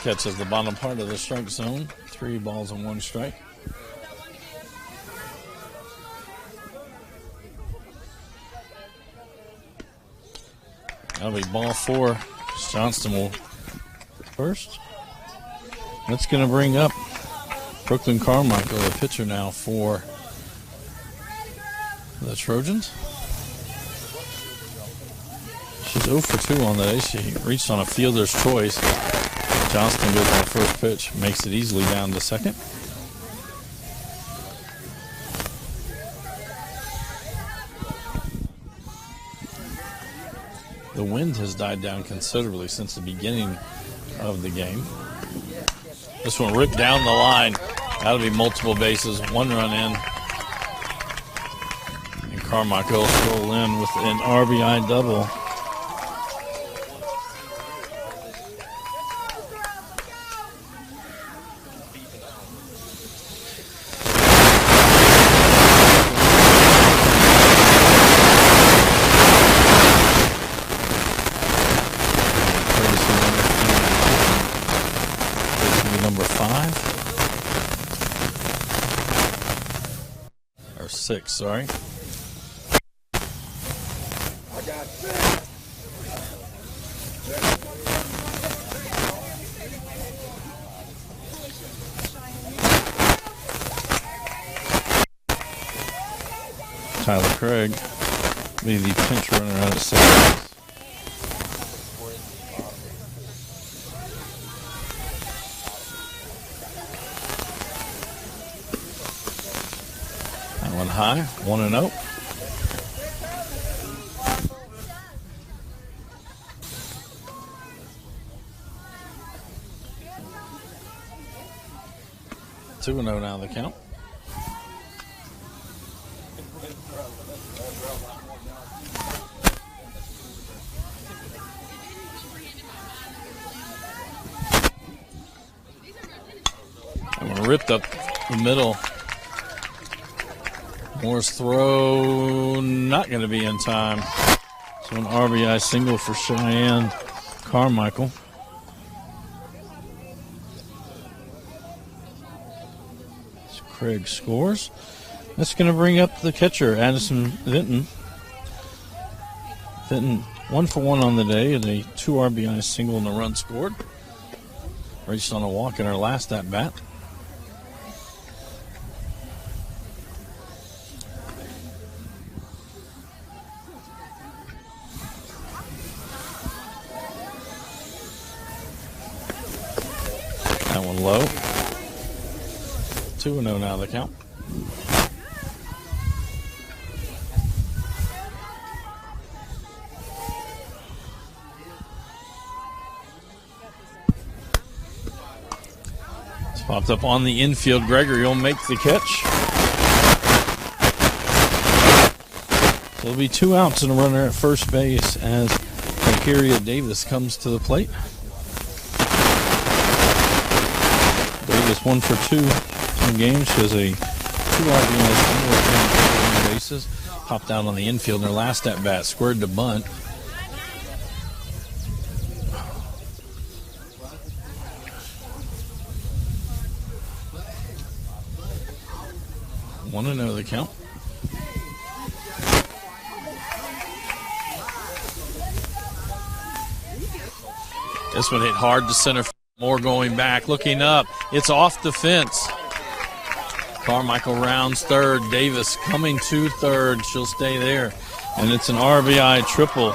Catches the bottom part of the strike zone. 3 balls and 1 strike. That'll be ball 4. Johnston will first. That's going to bring up Brooklyn Carmichael, the pitcher now for the Trojans. She's 0 for 2 on the day. She reached on a fielder's choice. Johnston goes on first pitch, makes it easily down to second. The wind has died down considerably since the beginning of the game. This one ripped down the line. That'll be multiple bases, 1 run in. And Carmichael stole in with an RBI double. Number 5. Or 6, sorry. I got 6. Tyler Craig be the pinch runner out of 6. That one high, 1-0. Two and 0 now the count. That one ripped up the middle. Moore's throw not going to be in time. So an RBI single for Cheyenne Carmichael. So Craig scores. That's going to bring up the catcher, Addison Vinton. Vinton 1 for 1 on the day and a 2 RBI single and a run scored. Reached on a walk in her last at bat. That one low. 2-0 now the count. It's popped up on the infield. Gregory will make the catch. So it'll be 2 outs and a runner at first base as Tykeria Davis comes to the plate. Davis 1 for 2 in games. She has a 2 RBIs, bases. Popped out on the infield in her last at bat. Squared to bunt. Want to know the count? This one hit hard to center. Moore going back, looking up. It's off the fence. Carmichael rounds third. Davis coming to third. She'll stay there. And it's an RBI triple.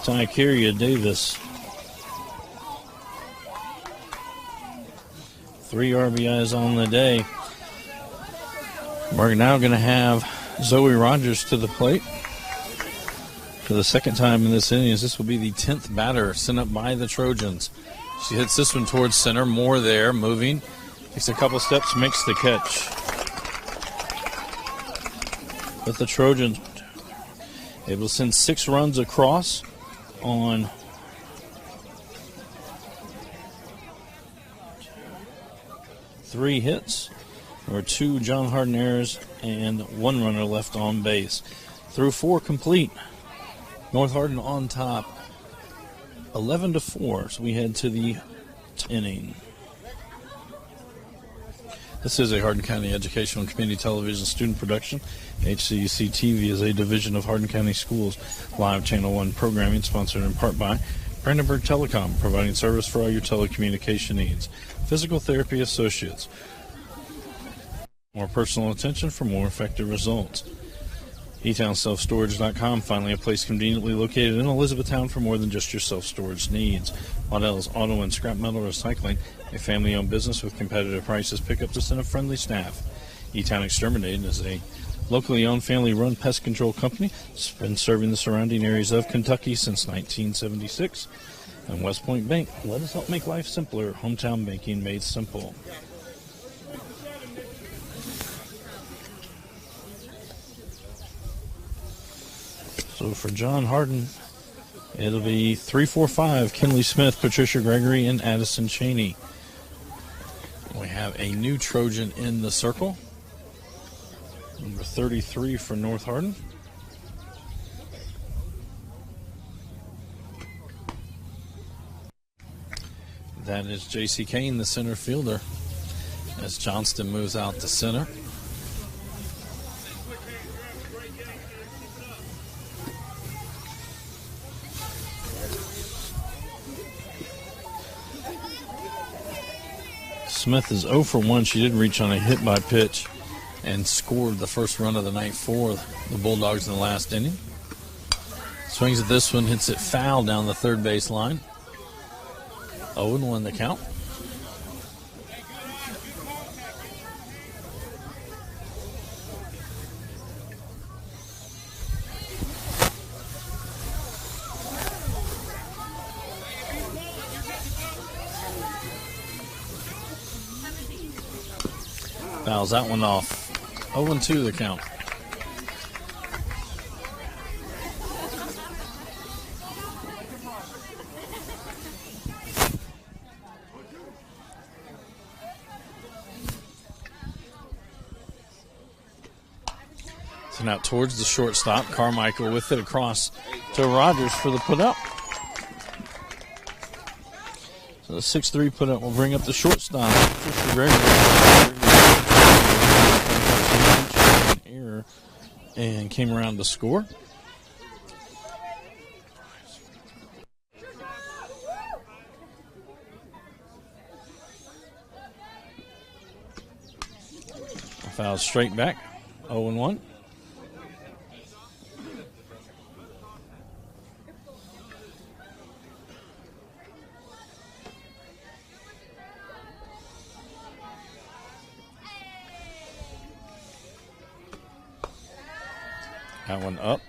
Tykeria Davis. 3 RBIs on the day. We're now going to have Zoe Rogers to the plate. For the second time in this inning, this will be the 10th batter sent up by the Trojans. She hits this one towards center. Moore there, moving. Takes a couple steps, makes the catch. But the Trojans able to send 6 runs across on 3 hits. There were 2 John Hardin errors and 1 runner left on base. Through 4 complete. North Hardin on top, 11-4. So we head to the inning. This is a Hardin County Educational and Community Television student production. HCEC-TV is a division of Hardin County Schools live Channel 1 programming, sponsored in part by Brandenburg Telecom, providing service for all your telecommunication needs. Physical Therapy Associates. More personal attention for more effective results. eTownSelfStorage.com, finally a place conveniently located in Elizabethtown for more than just your self-storage needs. Waddell's Auto and Scrap Metal Recycling, a family-owned business with competitive prices, pickups, and a friendly staff. E-Town Exterminating is a locally owned, family-run pest control company. It's been serving the surrounding areas of Kentucky since 1976. And West Point Bank, let us help make life simpler. Hometown banking made simple. So for John Hardin, it'll be 3-4-5, Kinley Smith, Patricia Gregory, and Addison Cheney. We have a new Trojan in the circle. Number 33 for North Hardin. That is J.C. Kane, the center fielder, as Johnston moves out to center. Smith is 0 for 1. She did reach on a hit by pitch and scored the first run of the night for the Bulldogs in the last inning. Swings at this one, hits it foul down the third base line. 0-1 the count. Fouls that one off. 0-2 the count. So now towards the shortstop. Carmichael with it across to Rogers for the put-up. So the 6-3 put-up will bring up the shortstop. Error and came around to score. Foul straight back. 0-1. That one up.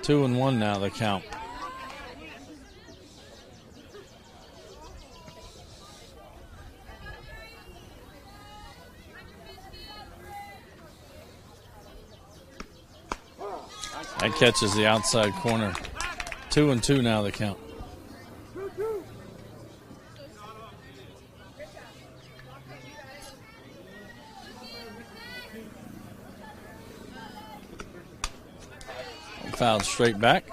Two and one now, the count. That catches the outside corner. 2 and 2 now, the count. Fouled straight back.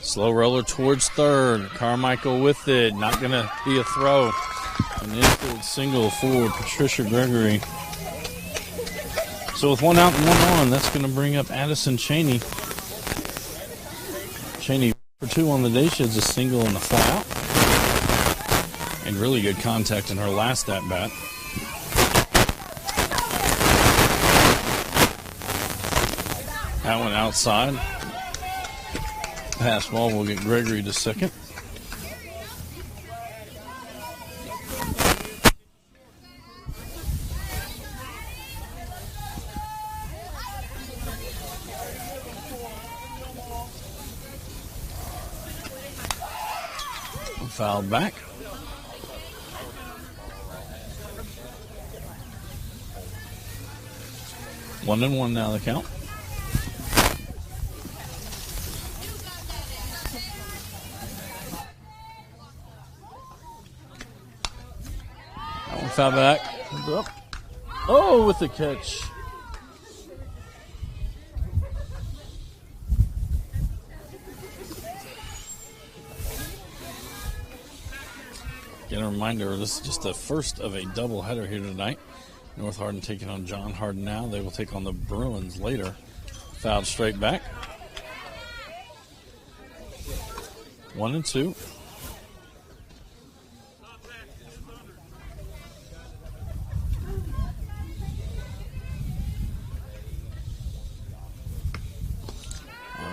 Slow roller towards third. Carmichael with it. Not going to be a throw. An infield single for Patricia Gregory. So with one out and one on, that's going to bring up Addison Cheney. Cheney for 2 on the day. She has a single and a fly out. And really good contact in her last at-bat. That one outside. Pass ball will get Gregory to second. Fouled back. One and one now, the count. That one foul back. Oh, with the catch. Again, a reminder, this is just the first of a doubleheader here tonight. North Hardin taking on John Hardin now. They will take on the Bruins later. Fouled straight back. 1 and 2.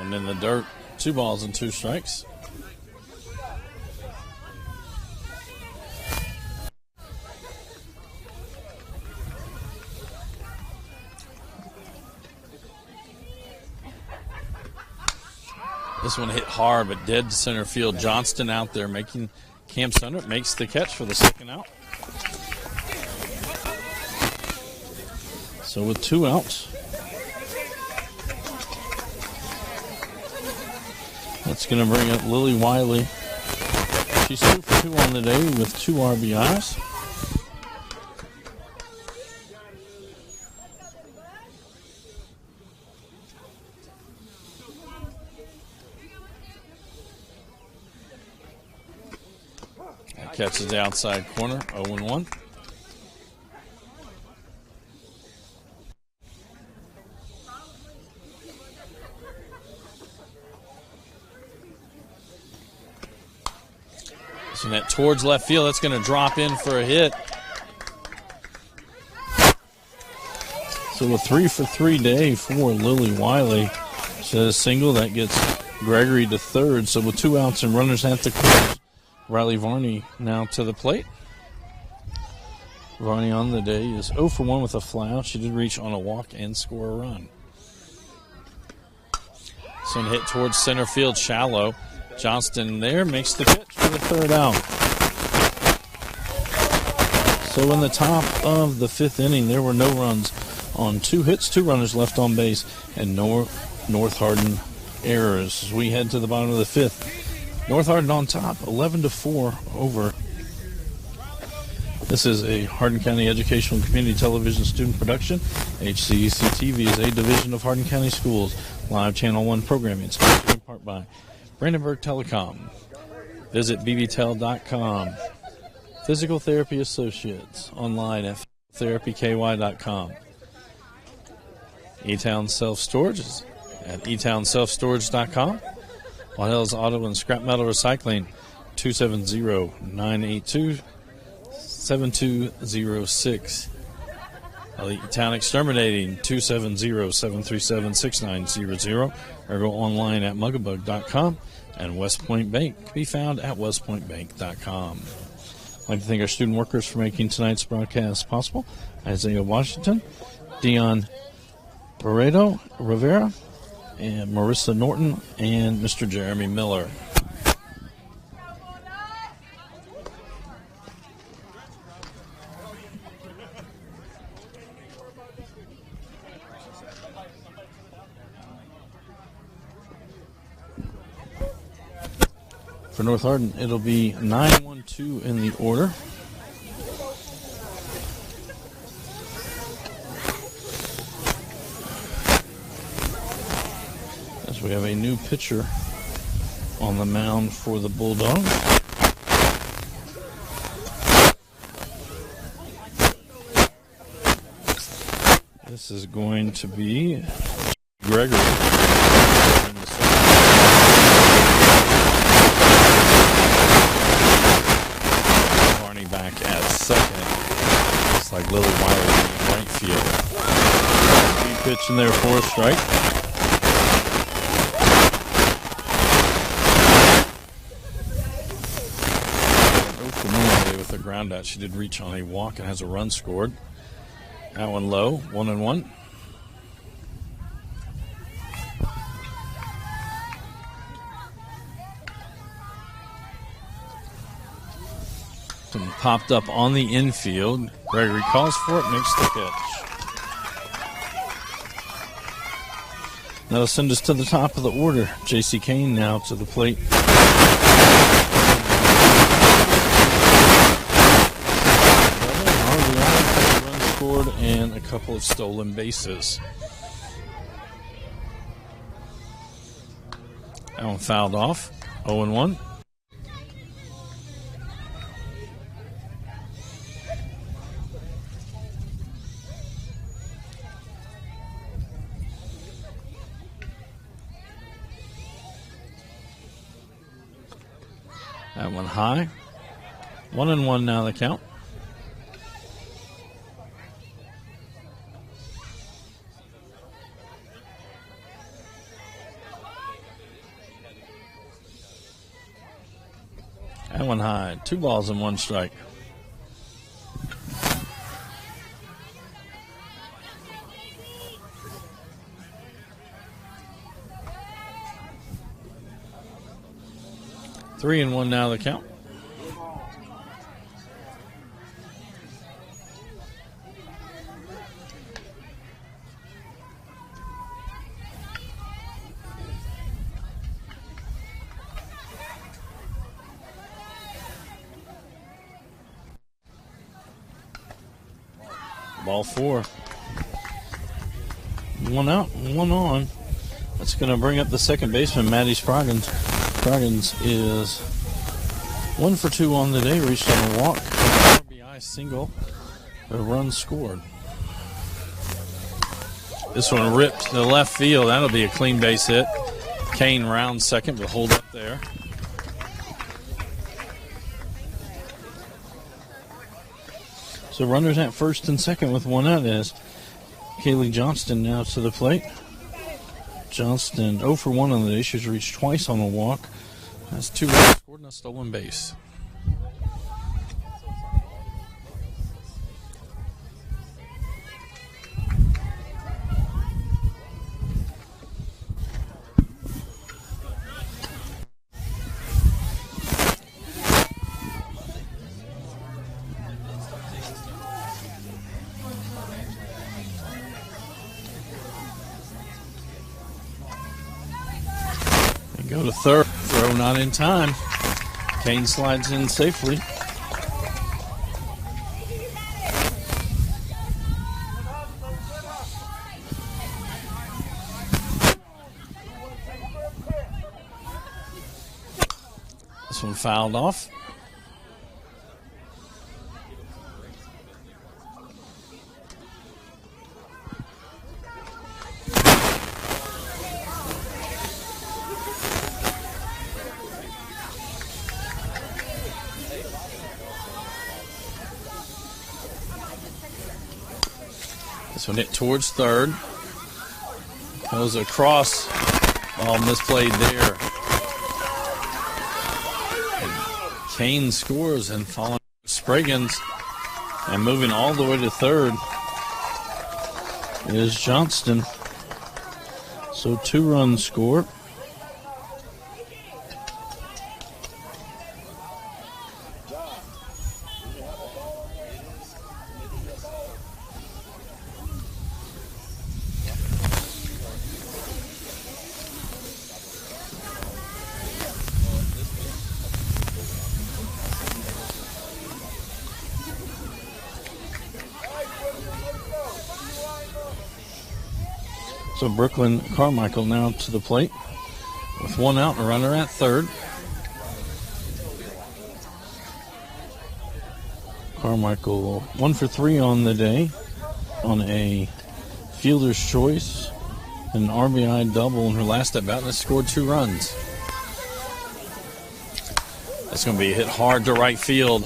And in the dirt, 2 balls and 2 strikes. This one hit hard, but dead to center field. Johnston out there making Cam Sunder makes the catch for the second out. So with 2 outs, that's going to bring up Lily Wiley. She's 2 for 2 on the day with 2 RBIs. Catches the outside corner, 0-1. So that towards left field, that's going to drop in for a hit. So a 3 for 3 day for Lily Wiley. She has a single that gets Gregory to third. So with 2 outs and runners at the corner. Riley Varney now to the plate. Varney on the day is 0 for 1 with a fly out. She did reach on a walk and score a run. So hit towards center field, shallow. Johnston there makes the pitch for the third out. So in the top of the 5th inning, there were no runs on 2 hits, 2 runners left on base, and no North Hardin errors. As we head to the bottom of the 5th. North Hardin on top, 11-4 over. This is a Hardin County Educational and Community Television student production. HCEC-TV is a division of Hardin County Schools. Live Channel 1 programming, sponsored in part by Brandenburg Telecom. Visit bbtel.com. Physical Therapy Associates, online at therapyky.com. E-Town Self-Storage is at etownselfstorage.com. Waddell's Auto and Scrap Metal Recycling, 270-982-7206. Elite Town Exterminating, 270-737-6900. Or go online at mugabug.com. And West Point Bank can be found at westpointbank.com. I'd like to thank our student workers for making tonight's broadcast possible. Isaiah Washington, Dion Barredo Rivera, and Marissa Norton, and Mr. Jeremy Miller. For North Hardin, it'll be 9-1-2 in the order. As we have a new pitcher on the mound for the Bulldogs. This is going to be Gregory. Back at second. It's like Lily Wiley in right field. Deep pitch in there for a strike. With a ground out, she did reach on a walk and has a run scored. That one low, 1-1. Popped up on the infield. Gregory calls for it, makes the catch. That'll send us to the top of the order. J.C. Kane now to the plate. Run scored and a couple of stolen bases. That one fouled off. 0-1. That one high. 1-1 now the count. That one high. 2 balls and 1 strike. Three and 1 now the count. Ball 4. 1 out, 1 on. That's going to bring up the second baseman, Maddie Scroggins. Scroggins is 1 for 2 on the day, reached on a walk, RBI single, a run scored. This one ripped to the left field. That'll be a clean base hit. Kane rounds second, but hold up there. So runners at first and second with 1 out as Kaylee Johnston now to the plate. Johnston 0 for 1 on the day. She's reached twice on the walk. That's 2 runs scored and a stolen base. Go to third. Throw not in time. Kane slides in safely. This one fouled off. So hit towards third. Goes across. Ball misplayed there. And Kane scores and following Spraggins. And moving all the way to third is Johnston. So 2-run score. So Brooklyn Carmichael now to the plate with 1 out and a runner at third. Carmichael 1 for 3 on the day on a fielder's choice, an RBI double in her last at bat, and has scored 2 runs. That's going to be hit hard to right field.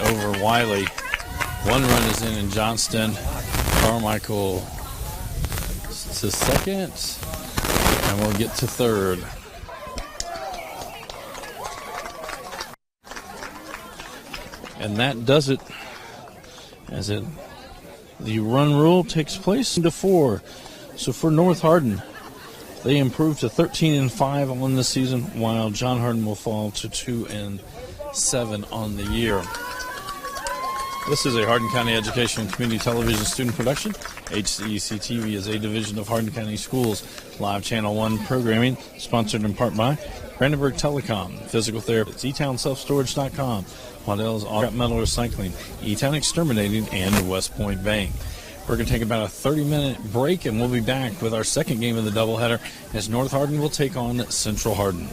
Over Wiley. 1 run is in Johnston. Carmichael to second, and we'll get to third. And that does it. The run rule takes place to 4. So for North Hardin, they improved to 13-5 on the season, while John Hardin will fall to 2-7 on the year. This is a Hardin County Education and Community Television student production. HCEC-TV is a division of Hardin County Schools. Live Channel 1 programming, sponsored in part by Brandenburg Telecom, Physical Therapy, eTownSelfStorage.com, Waddell's Auto Metal Recycling, eTown Exterminating, and West Point Bank. We're going to take about a 30-minute break, and we'll be back with our second game of the doubleheader as North Hardin will take on Central Hardin.